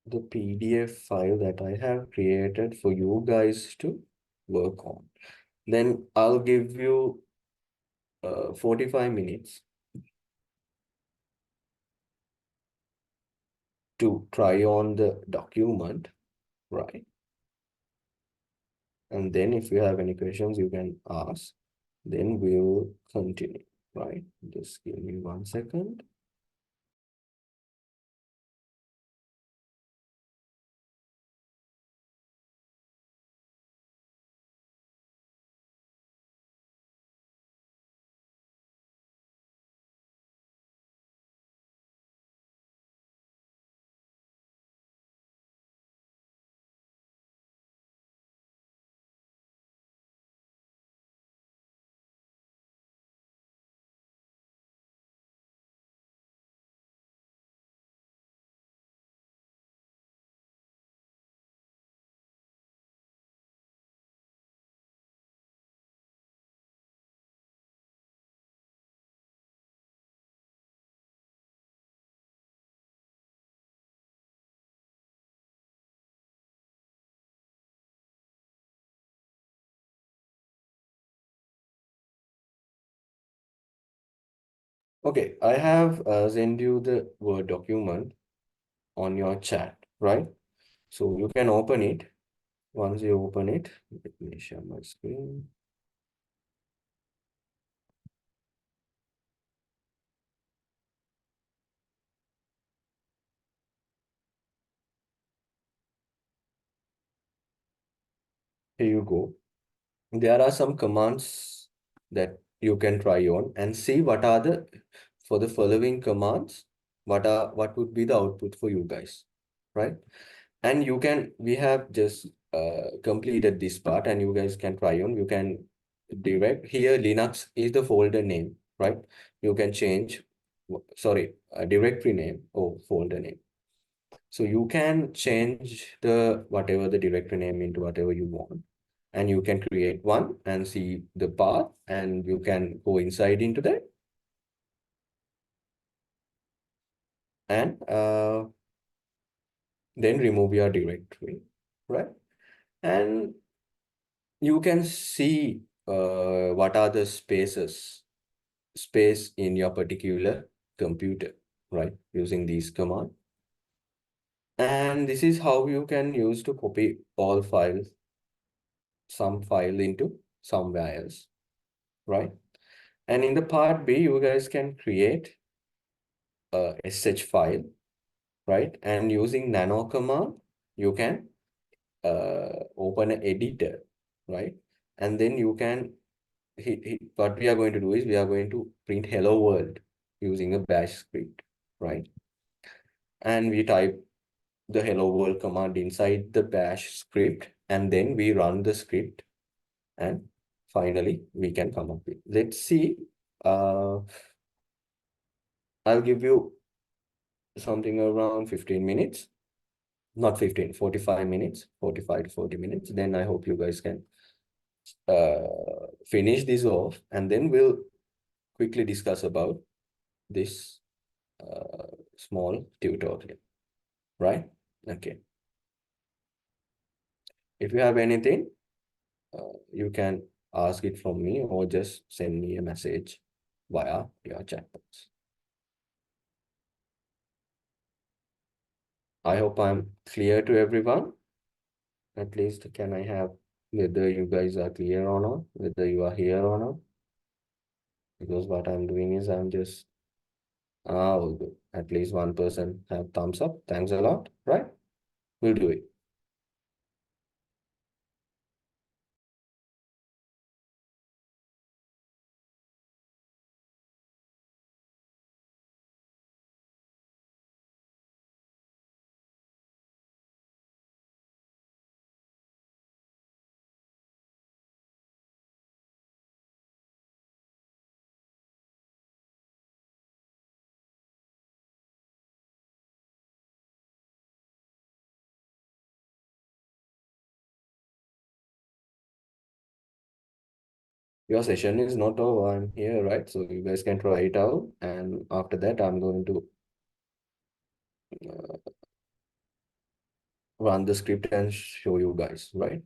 S2: the PDF file that I have created for you guys to work on. Then I'll give you 45 minutes to try on the document, right? And then if you have any questions, you can ask. Then we'll continue, right? Just give me 1 second. Okay, I have sent you the Word document on your chat, right? So you can open it. Once you open it, let me share my screen. Here you go. There are some commands that you can try on and see what are the for the following commands, what would be the output for you guys, right? And you can we have just completed this part and you guys can try on. You can direct here Linux is the folder name, right? You can change sorry, a directory name or folder name. So you can change the whatever the directory name into whatever you want, and you can create one and see the path, and you can go inside into that and then remove your directory, right? And you can see what are the space in your particular computer, right? Using these command. And this is how you can use to copy all files, some file into somewhere else, right? And in the part B, you guys can create a SH file, right? And using nano command, you can open an editor, right? And then you can, what we are going to do is we are going to print hello world using a bash script, right? And we type the hello world command inside the bash script, and then we run the script, and finally we can come up with, let's see, uh, I'll give you something around 15 minutes, not 15, 45 minutes, 45 to 40 minutes. Then I hope you guys can finish this off, and then we'll quickly discuss about this small tutorial, right? Okay. If you have anything, you can ask it from me or just send me a message via your chat box. I hope I'm clear to everyone. At least can I have whether you guys are clear or not, whether you are here or not. Because what I'm doing is I'm just all good. At least one person have thumbs up. Thanks a lot, right? We'll do it. Your session is not over. I'm here, right? So you guys can try it out. And after that, I'm going to uh, run the script and show you guys, right?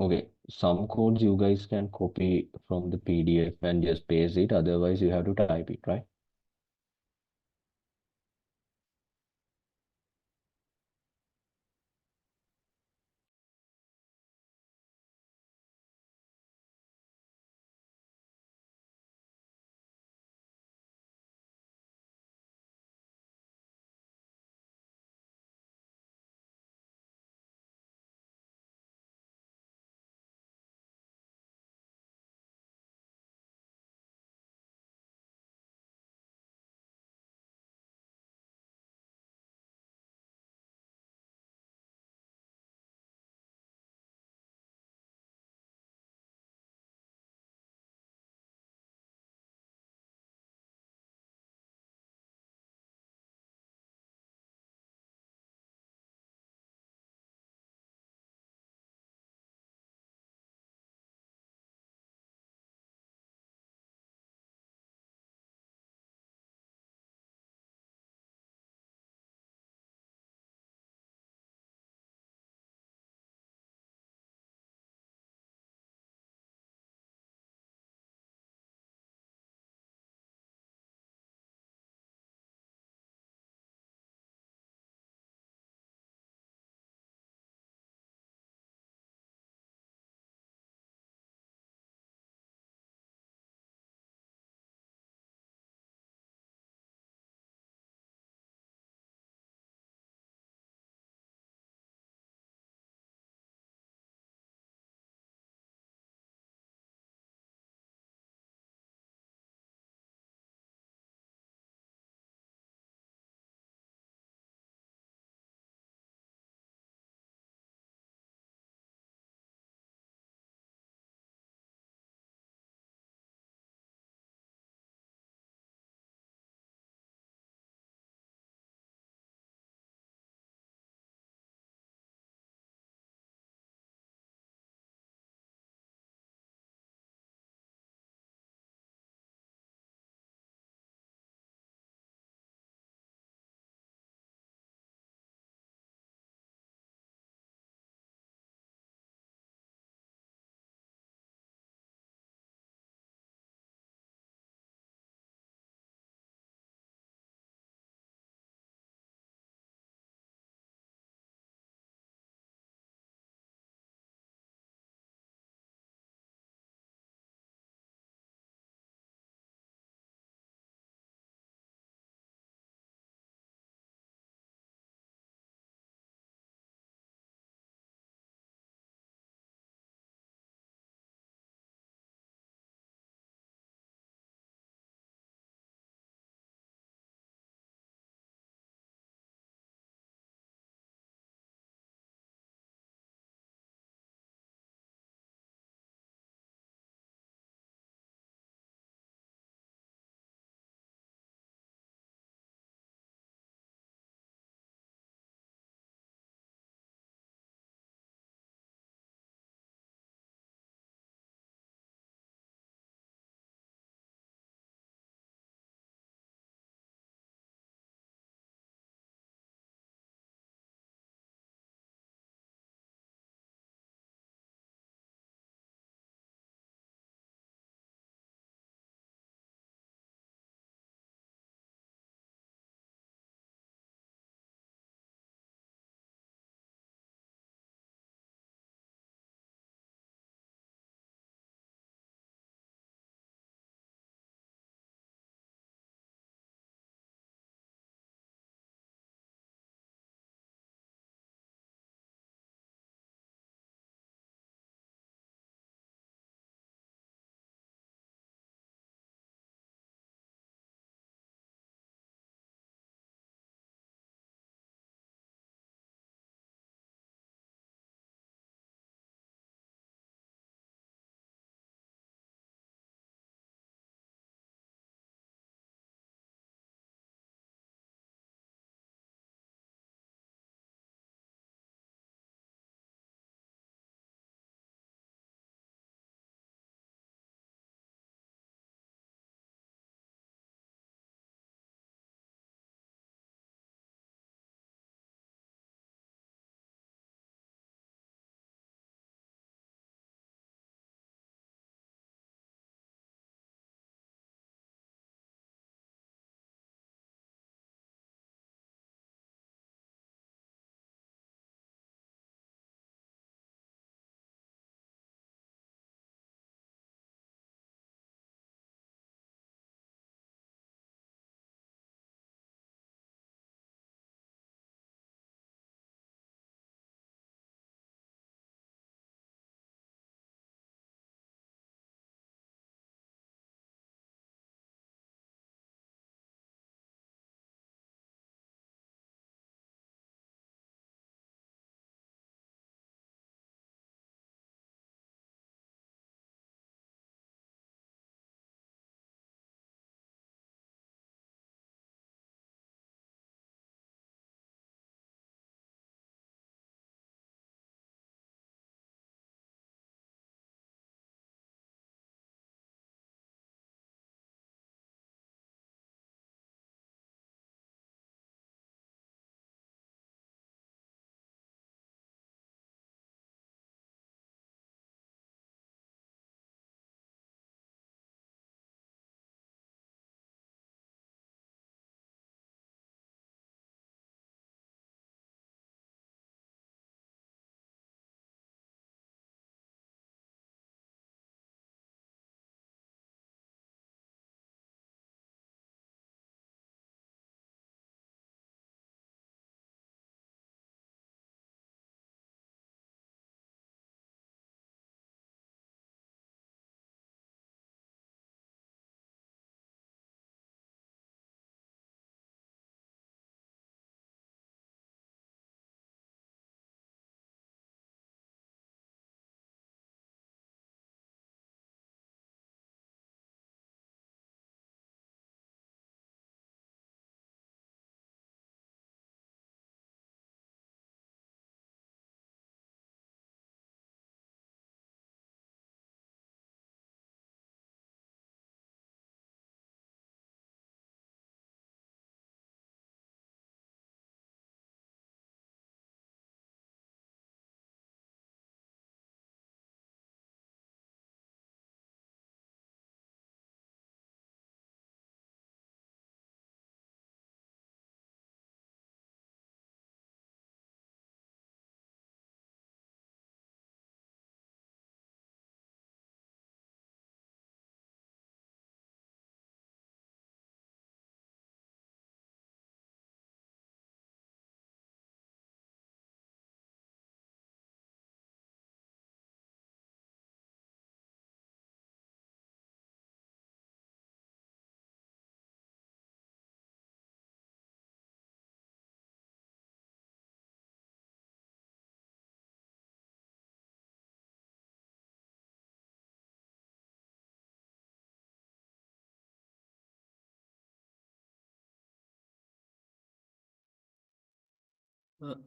S2: Okay, some codes you guys can copy from the PDF and just paste it. Otherwise, you have to type it, right?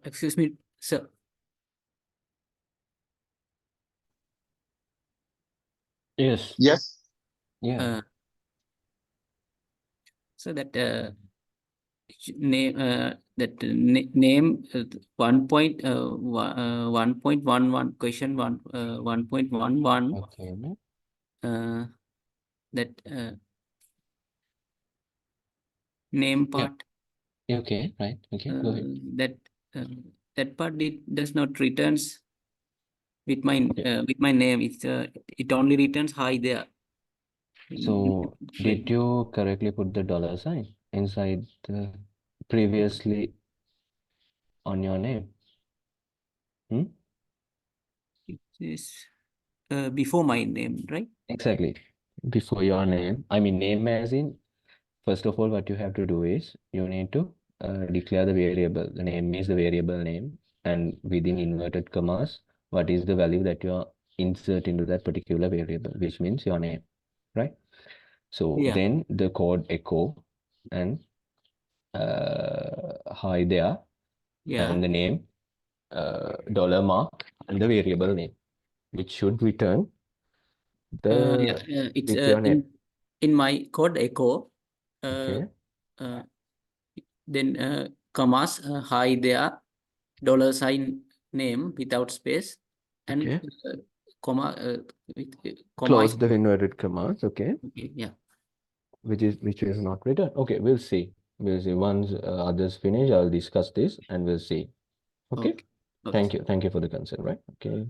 S3: Excuse me, sir.
S2: Yes.
S4: Yes.
S2: Yeah.
S3: Uh, so that name name 1.11 question 1.11
S2: Okay.
S3: that name
S2: Yeah.
S3: part
S2: Okay. Right. Okay. Go ahead.
S3: that uh, that part does not returns
S2: Okay.
S3: with my name. It only returns hi there.
S2: So did you correctly put the dollar sign inside the previously on your name? Hmm?
S3: It is before my name, right?
S2: Exactly. Before your name. I mean, name as in, first of all, what you have to do is you need to declare the variable. The name is the variable name, and within inverted commas, what is the value that you are insert into that particular variable, which means your name, right? So
S3: Yeah.
S2: then the code echo and hi there,
S3: Yeah.
S2: and the name dollar mark and the variable name, which should return
S3: Yeah.
S2: the
S3: It's
S2: with your name.
S3: in my code echo.
S2: Okay.
S3: Uh, then commas hi there, dollar sign name without space, and
S2: Okay.
S3: comma with comma is
S2: Close the inverted commas. Okay.
S3: okay. Yeah.
S2: Which is not written. Okay, we'll see. We'll see. Once others finish, I'll discuss this and we'll see. Okay.
S3: Okay. Okay.
S2: Thank you. Thank you for the concern, right? Okay.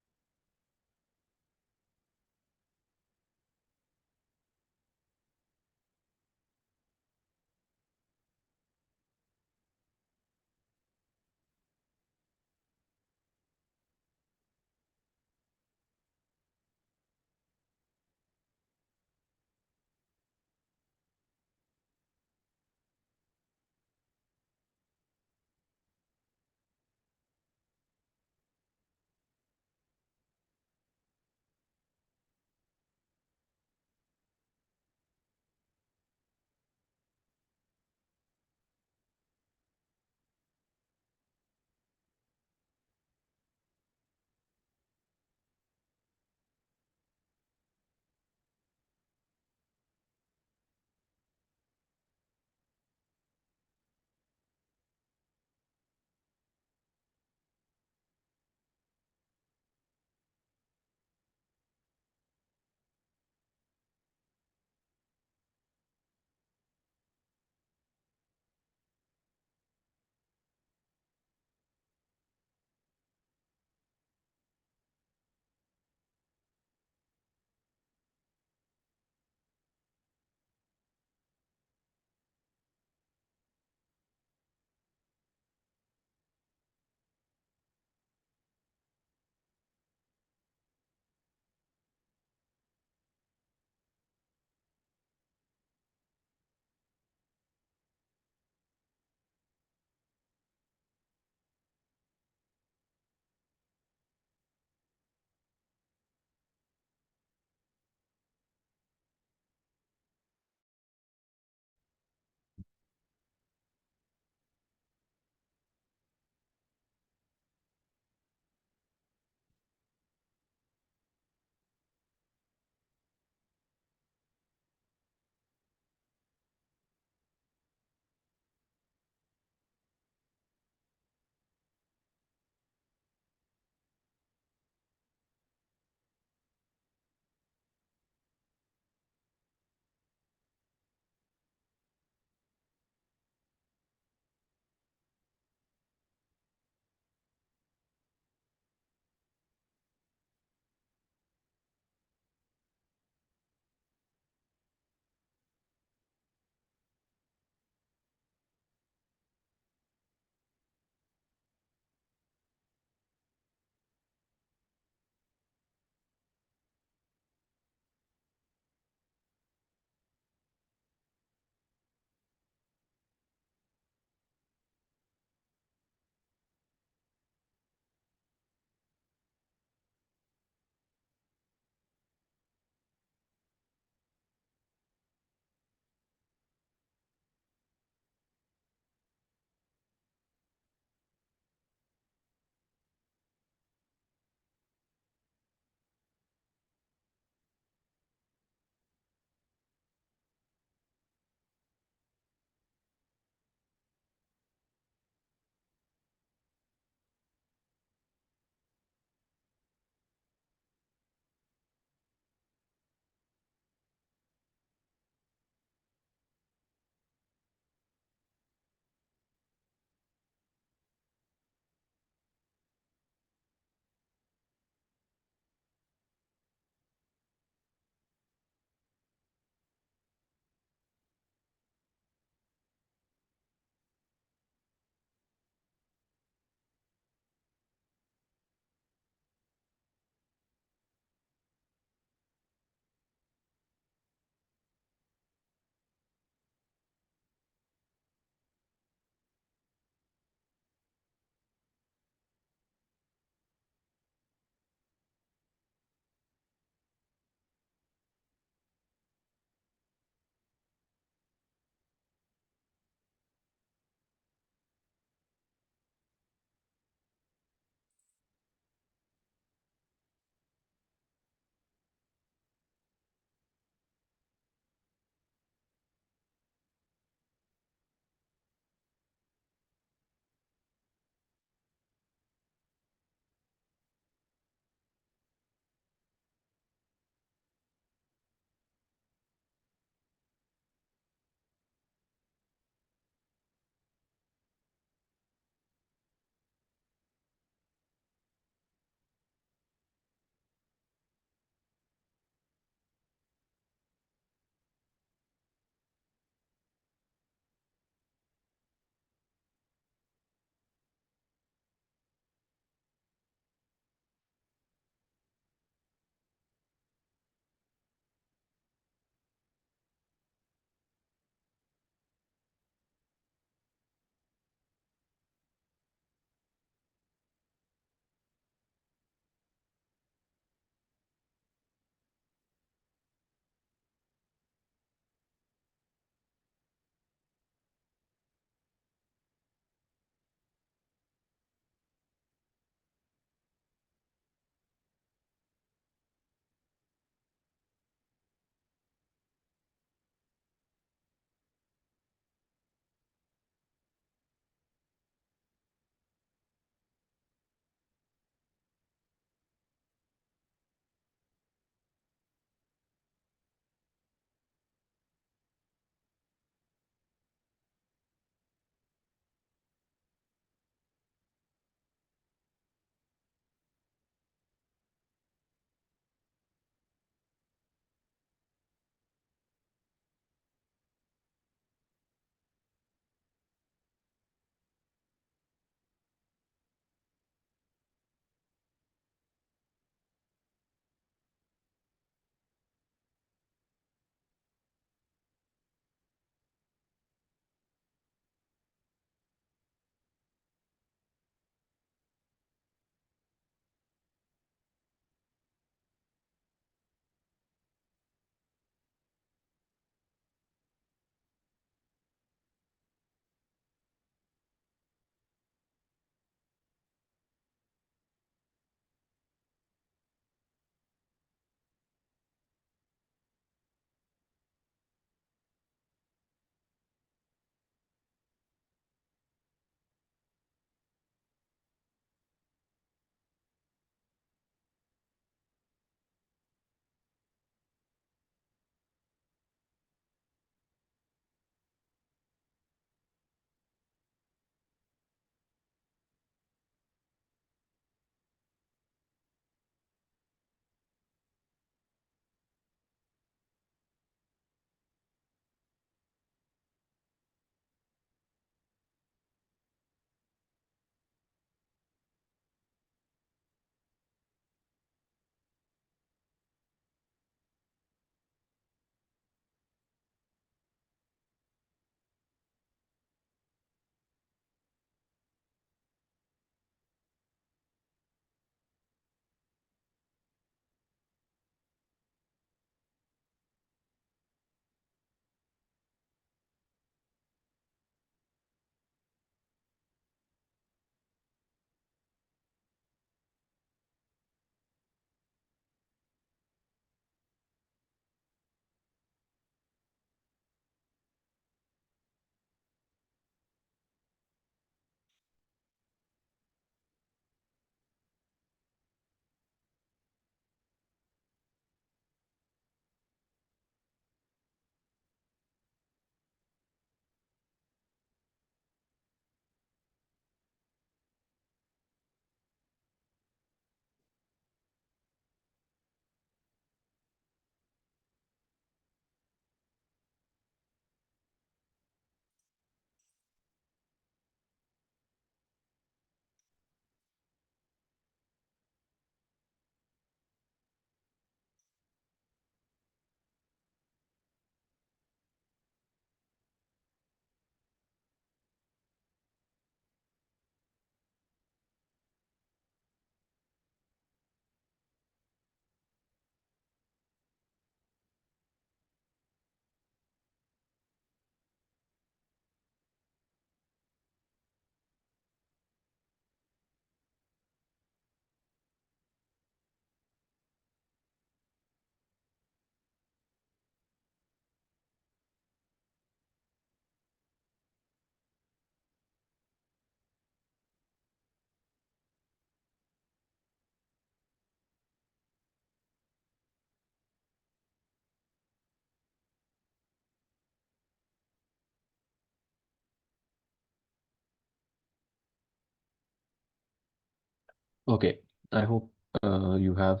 S2: Okay, I hope you have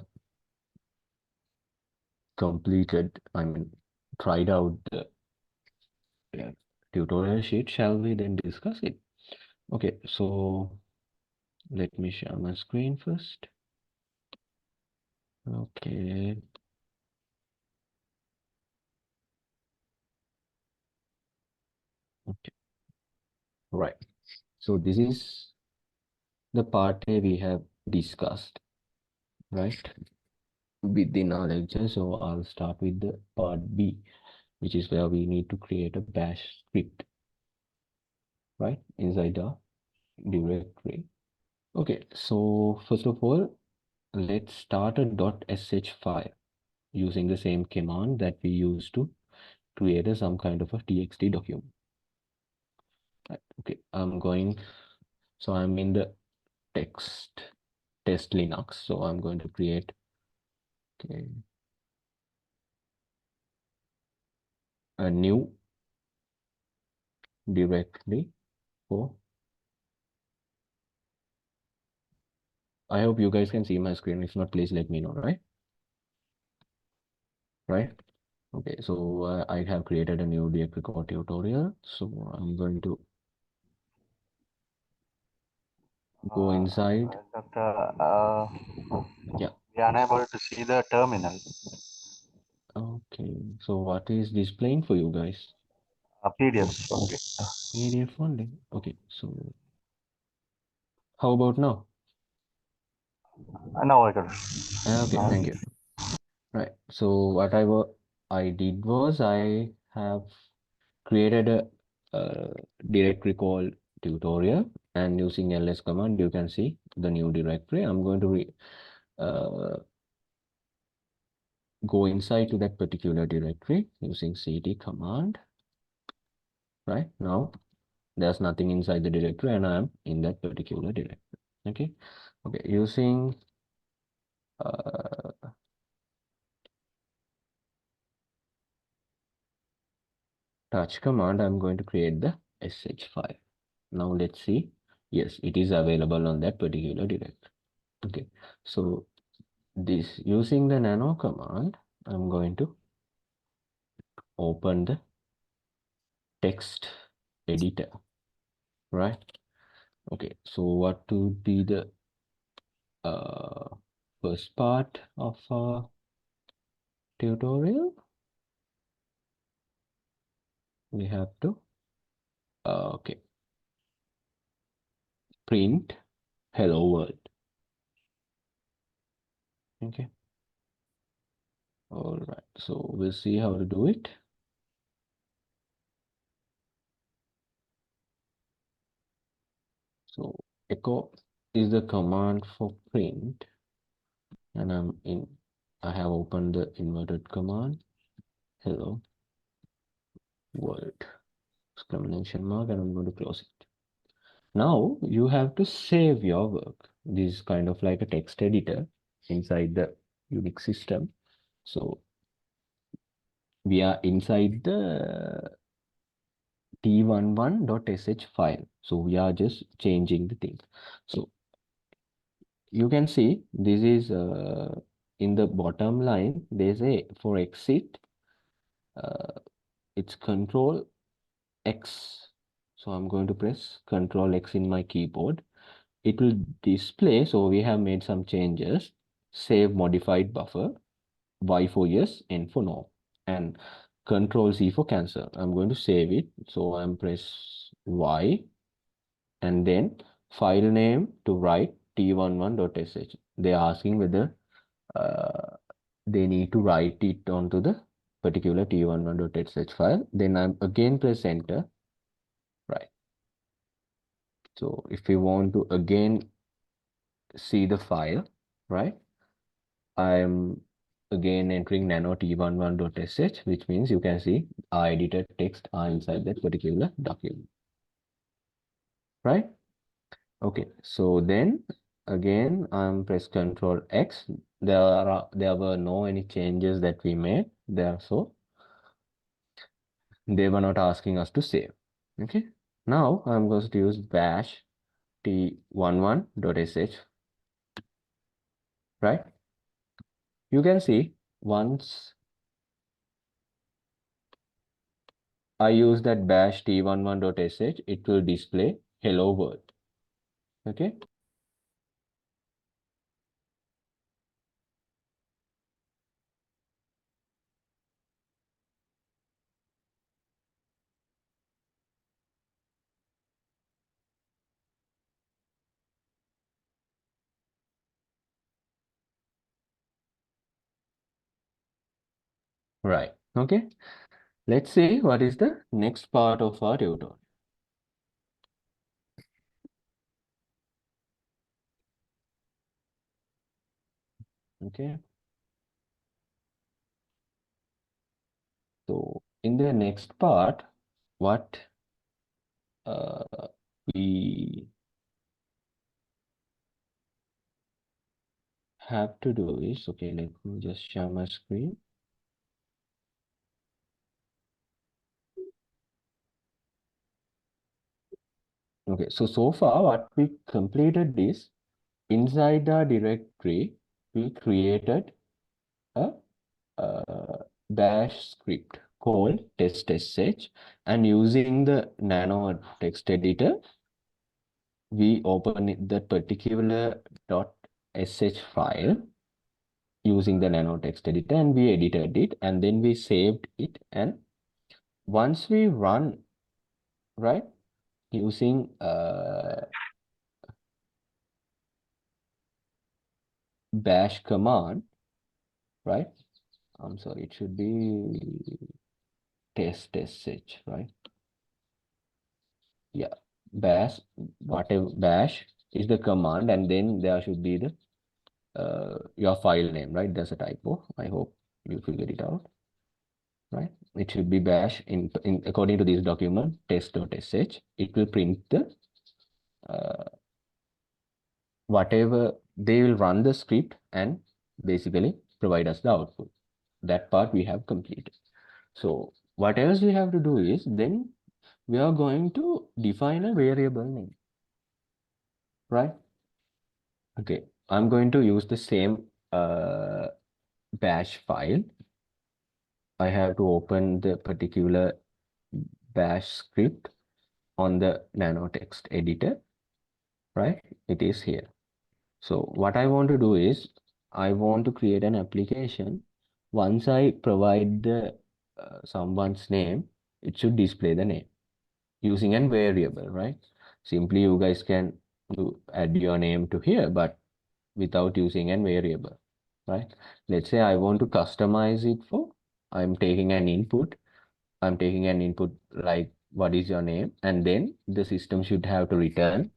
S2: completed, tried out the tutorial sheet. Shall we then discuss it? Okay, so let me share my screen first. Okay. Okay. Right. So this is the part A we have discussed, right? Within our lecture. So I'll start with the part B, which is where we need to create a bash script, right? Inside the directory. Okay, so first of all, let's start a .sh file using the same command that we used to create some kind of a txt document. Right. Okay, so I'm in the test Linux. So I'm going to create a new directory for, I hope you guys can see my screen. If not, please let me know, right? Right. Okay, so I have created a new directory called tutorial. So I'm going to go inside.
S4: Doctor,
S2: Yeah.
S4: we are unable to see the terminal.
S2: Okay, so what is displaying for you guys?
S4: PDF only.
S2: PDF only. Okay, so how about now?
S4: Now I got it.
S2: Okay, thank you. Right, so what I did was I have created a directory called tutorial, and using ls command you can see the new directory. I'm going to go inside to that particular directory using cd command. Right now there's nothing inside the directory and I'm in that particular directory. Okay, using touch command, I'm going to create the sh file. Now let's see. Yes, it is available on that particular directory. Okay, so this using the nano command, I'm going to open the text editor, right? Okay, so what would be the first part of our tutorial? We have to okay, print hello world. Okay, all right, so we'll see how to do it. So echo is the command for print, and I have opened the inverted command hello world exclamation mark, and I'm going to close it. Now you have to save your work. This is kind of like a text editor inside the Unix system. So we are inside the t11.sh file. So we are just changing the thing. So you can see this is in the bottom line, there's a for exit, it's Control X. So I'm going to press Control X in my keyboard. It will display. So we have made some changes. Save modified buffer, Y for yes, N for no, and Control C for cancel. I'm going to save it. So I'm press Y, and then file name to write t11.sh. They're asking whether they need to write it onto the particular t11.sh file. Then I'm again press enter. Right. So if we want to again see the file, right, I'm again entering nano t11.sh, which means you can see our edited text are inside that particular document, right? Okay, so then again I'm press Control X. There were no any changes that we made there, so they were not asking us to save. Okay, now I'm going to use bash t11.sh right? You can see once I use that bash t11.sh, it will display hello world. Okay. Right. Okay. Let's see what is the next part of our tutorial. Okay. So in the next part, what we have to do is, okay, let me just share my screen. Okay, so far what we completed is inside our directory, we created a bash script called test.sh, and using the nano text editor, we open that particular .sh file using the nano text editor, and we edited it, and then we saved it. And once we run, right, using bash command, right? I'm sorry, it should be test.sh, right? Yeah, bash, whatever, bash is the command, and then there should be the your file name, right? There's a typo. I hope you figured it out, right? It should be bash in according to this document test.sh. It will print the whatever, they will run the script and basically provide us the output. That part we have completed. So what else we have to do is then we are going to define a variable name, right? Okay, I'm going to use the same bash file. I have to open the particular bash script on the nano text editor, right? It is here. So what I want to do is I want to create an application. Once I provide the someone's name, it should display the name using a variable, right? Simply you guys can add your name to here, but without using a variable, right? Let's say I want to customize it for, I'm taking an input like what is your name, and then the system should have to return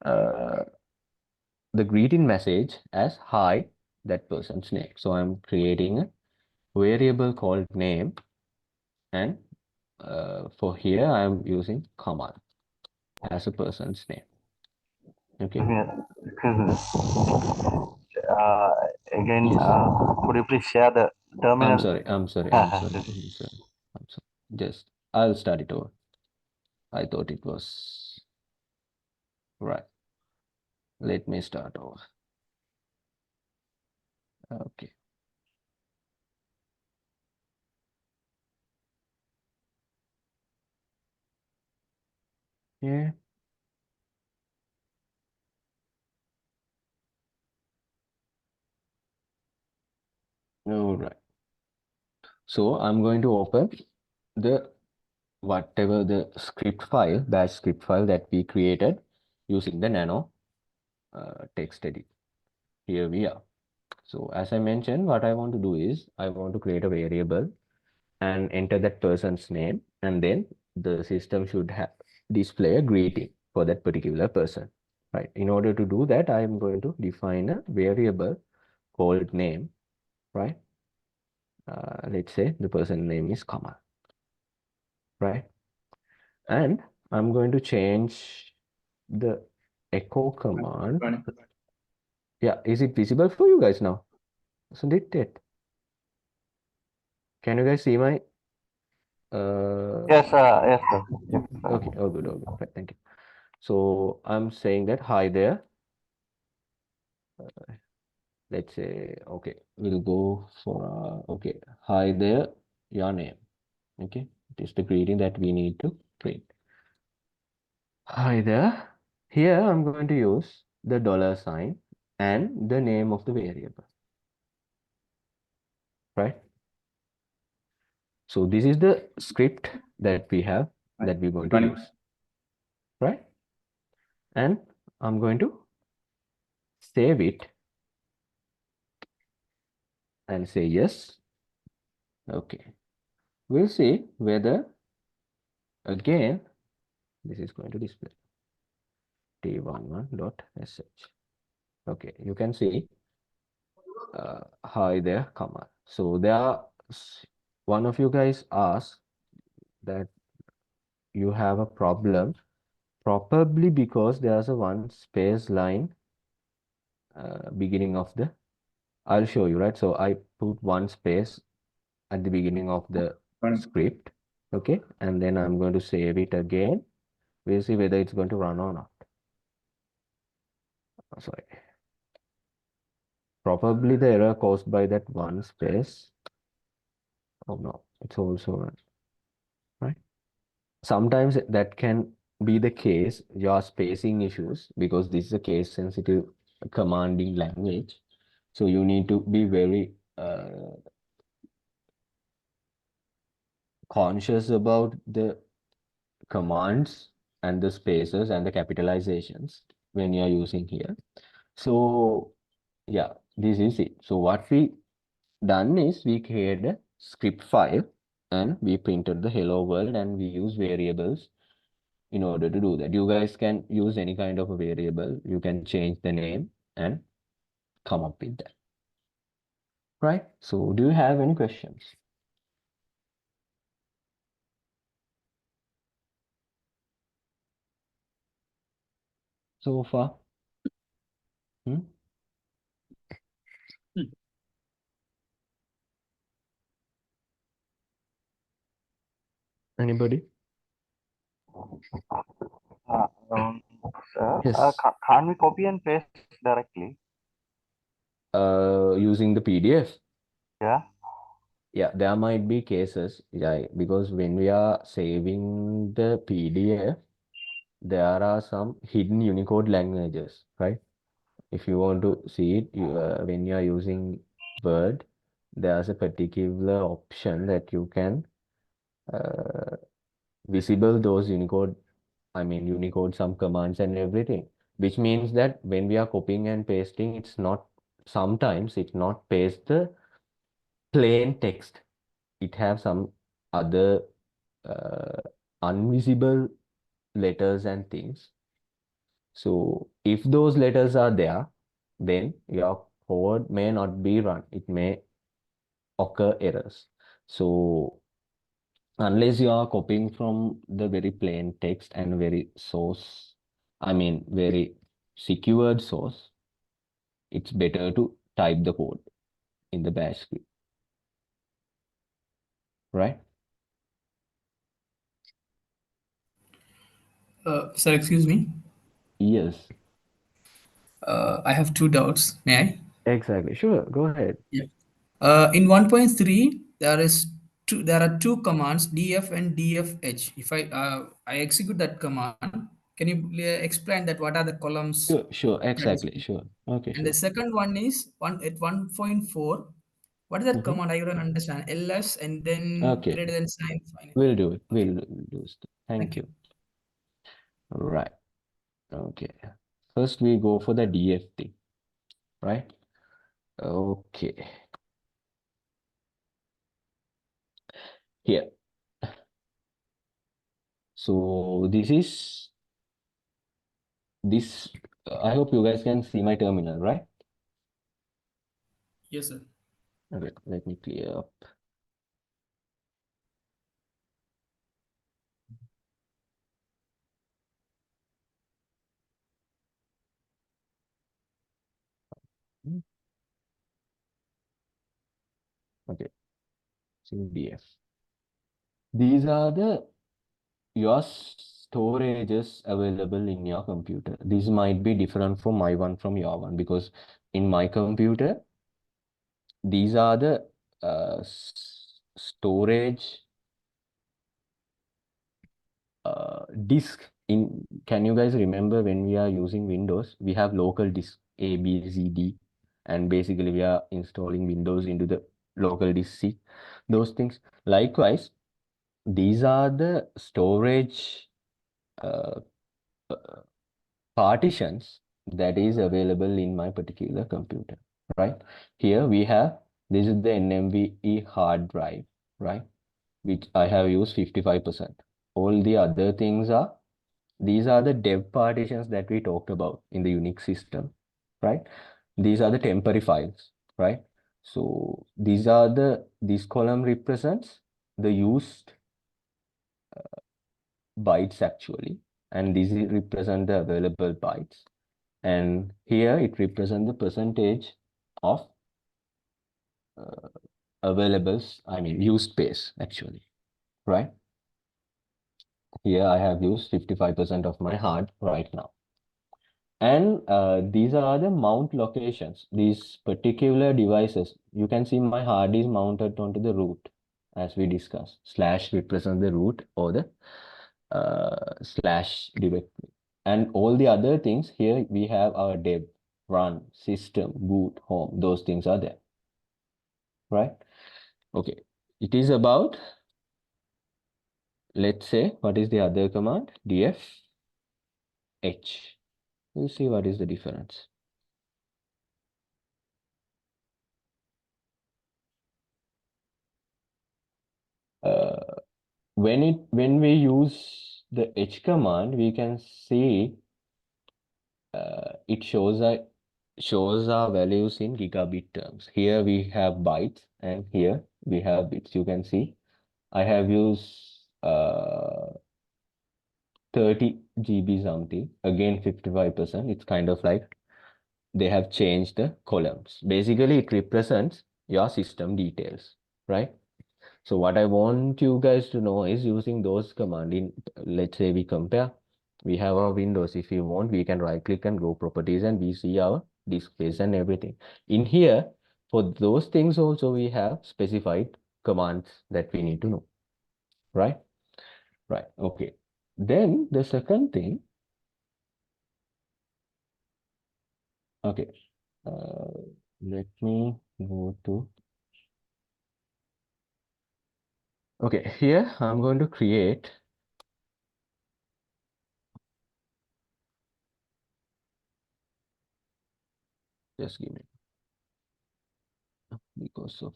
S2: uh, the greeting message as hi, that person's name. So I'm creating a variable called name, and for here I'm using Kamal as a person's name. Okay.
S4: Excuse me. Again,
S2: Yes.
S4: could you please share the terminal?
S2: I'm sorry. I'm sorry. Just I'll start it over. I thought it was right. Let me start over. Okay. Yeah. All right. So I'm going to open the whatever the script file, bash script file that we created using the nano text edit. Here we are. So as I mentioned, what I want to do is I want to create a variable and enter that person's name, and then the system should have display a greeting for that particular person, right? In order to do that, I am going to define a variable called name, right? Let's say the person name is Kamal, right? And I'm going to change the echo command. Yeah, is it visible for you guys now? Isn't it yet? Can you guys see my
S4: Yes, yes, sir. Yes.
S2: okay, all good, right, thank you. So I'm saying that hi there, let's say, okay, we'll go for, okay, hi there, your name. Okay, it is the greeting that we need to print. Hi there. Here I'm going to use the dollar sign and the name of the variable, right? So this is the script that we have that we're going to use, right? And I'm going to save it and say yes. Okay. We'll see whether again this is going to display t11.sh. Okay, you can see hi there command. So there are one of you guys asked that you have a problem, probably because there's a one space line beginning of the, I'll show you, right? So I put one space at the beginning of the script, okay, and then I'm going to save it again. We'll see whether it's going to run or not. Oh, sorry, probably the error caused by that one space. Oh no, it's also run, right? Sometimes that can be the case, your spacing issues, because this is a case sensitive commanding language. So you need to be very conscious about the commands and the spaces and the capitalizations when you are using here. So yeah, this is it. So what we done is we created a script file and we printed the hello world and we use variables in order to do that. You guys can use any kind of a variable. You can change the name and come up with that. Right? So do you have any questions so far? Hmm? Anybody?
S4: Uh, um, Sir,
S2: Yes.
S4: can't we copy and paste directly?
S2: Using the PDF.
S4: Yeah.
S2: Yeah, there might be cases, yeah, because when we are saving the PDF, there are some hidden Unicode languages, right? If you want to see it, when you are using Word, there's a particular option that you can uh, visible those Unicode, some commands and everything, which means that when we are copying and pasting, sometimes it's not paste the plain text. It have some other uh, invisible letters and things. So if those letters are there, then your code may not be run. It may occur errors. So unless you are copying from the very plain text and very source, very secured source, it's better to type the code in the bash script, right?
S5: Sir, excuse me.
S2: Yes,
S5: I have two doubts. May I?
S2: exactly. Sure, go ahead.
S5: Yeah. In 1.3, there are two commands df and dfh. If I execute that command, can you explain that what are the columns?
S2: Sure,
S5: That is,
S2: exactly. Sure. Okay,
S5: and the
S2: sure.
S5: second one is one at 1.4. What is that
S2: Mhm.
S5: command? I don't understand. ls and then
S2: Okay,
S5: greater than sign. Fine.
S2: we'll do it.
S5: Okay.
S2: We'll do it.
S5: Thank
S2: Thank
S5: you.
S2: you. Right. Okay. First, we go for the DFT, right? Okay. Here. So this. I hope you guys can see my terminal, right?
S5: Yes, sir.
S2: Okay. Let me clear up. Okay. So DF. These are your storages available in your computer. This might be different from my one from your one, because in my computer, these are the storage disk. Can you guys remember when we are using Windows, we have local disk A, B, C, D, and basically we are installing Windows into the local disk C, those things. Likewise, these are the storage uh, partitions that is available in my particular computer, right? Here we have, this is the NVMe hard drive, right? Which I have used 55%. All the other things are, these are the dev partitions that we talked about in the Unix system, right? These are the temporary files, right? So these are this column represents the used bytes actually, and these represent the available bytes. And here it represents the percentage of availables, I mean used space actually, right? Here I have used 55% of my hard right now. And these are the mount locations. These particular devices, you can see my hard is mounted onto the root, as we discussed. Slash represents the root or the slash directory. And all the other things here, we have our deb, run, system, boot, home. Those things are there, right? Okay. It is about, let's say, what is the other command? df h. We'll see what is the difference. When we use the h command, we can see it shows our values in gigabit terms. Here we have bytes and here we have bits. You can see I have used 30 GB something, again 55%. It's kind of like they have changed the columns. Basically, it represents your system details, right? So what I want you guys to know is using those command in, let's say we compare, we have our Windows. If you want, we can right click and go properties and we see our disk space and everything. In here, for those things also we have specified commands that we need to know, right? Right, okay. Then the second thing, okay, let me go to, okay, here I'm going to create, just give me, because of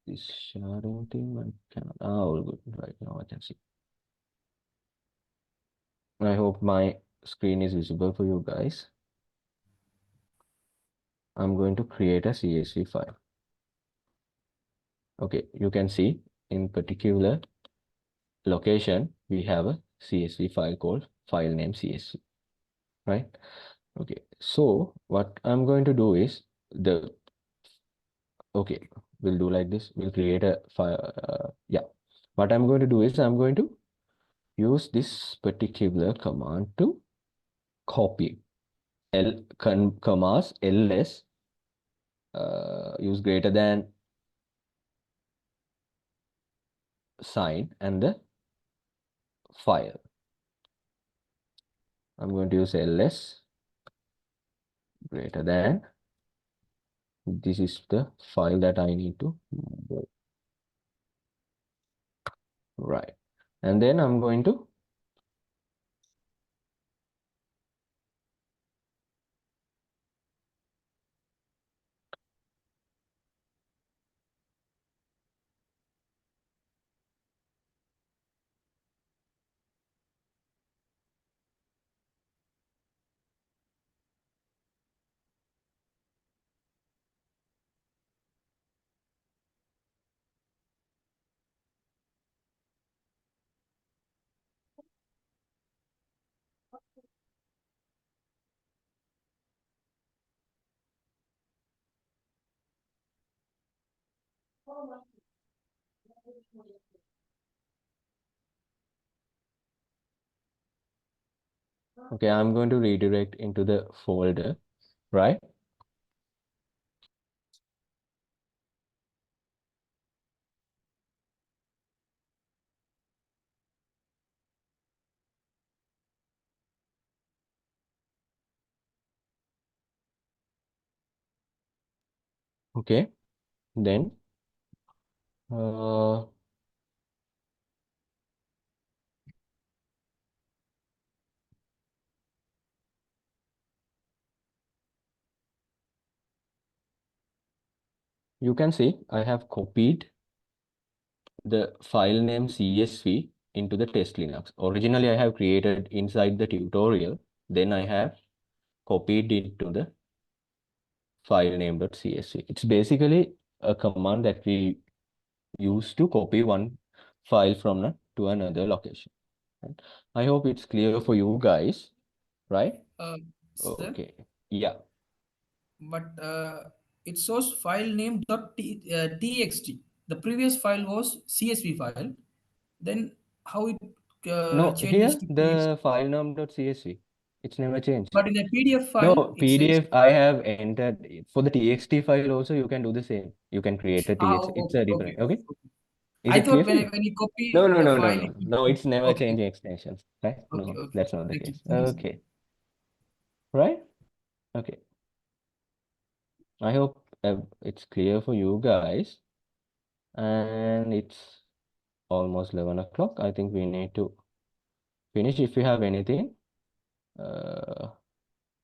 S2: this sharing thing, I cannot, all good, right now I can see. I hope my screen is visible for you guys. I'm going to create a CSV file. Okay, you can see in particular location, we have a CSV file called file name CSV, right? Okay, so what I'm going to do is okay, we'll do like this. We'll create a file. Yeah, what I'm going to do is I'm going to use this particular command to copy commas ls use greater than sign and the file. I'm going to use ls greater than, this is the file that I need to move, right? And then I'm going to Okay, I'm going to redirect into the folder, right? Okay, then uh, you can see I have copied the file name CSV into the test Linux. Originally, I have created inside the tutorial. Then I have copied it to the file name.csv. It's basically a command that we use to copy one file from to another location. Right? I hope it's clear for you guys, right?
S5: Sir,
S2: Okay. Yeah.
S5: but it shows file name .txt. The previous file was CSV file. Then how it
S2: No,
S5: changes
S2: here
S5: to TXT?
S2: the file name.csv. It's never changed.
S5: But in the PDF
S2: No,
S5: file, it says
S2: PDF I have entered for the TXT file also you can do the same. You can create a TXT. It's
S5: okay,
S2: a
S5: okay,
S2: different. Okay.
S5: okay.
S2: Is
S5: I
S2: it clear
S5: thought
S2: for you?
S5: when you
S2: No,
S5: copy
S2: no,
S5: the
S2: no, no,
S5: file,
S2: no. No, it's never
S5: okay,
S2: changing extensions, right?
S5: okay,
S2: No,
S5: okay.
S2: that's not the
S5: Thank you,
S2: case.
S5: thank you, sir.
S2: Okay. Right? Okay. I hope it's clear for you guys. And it's almost 11 o'clock. I think we need to finish. If you have anything,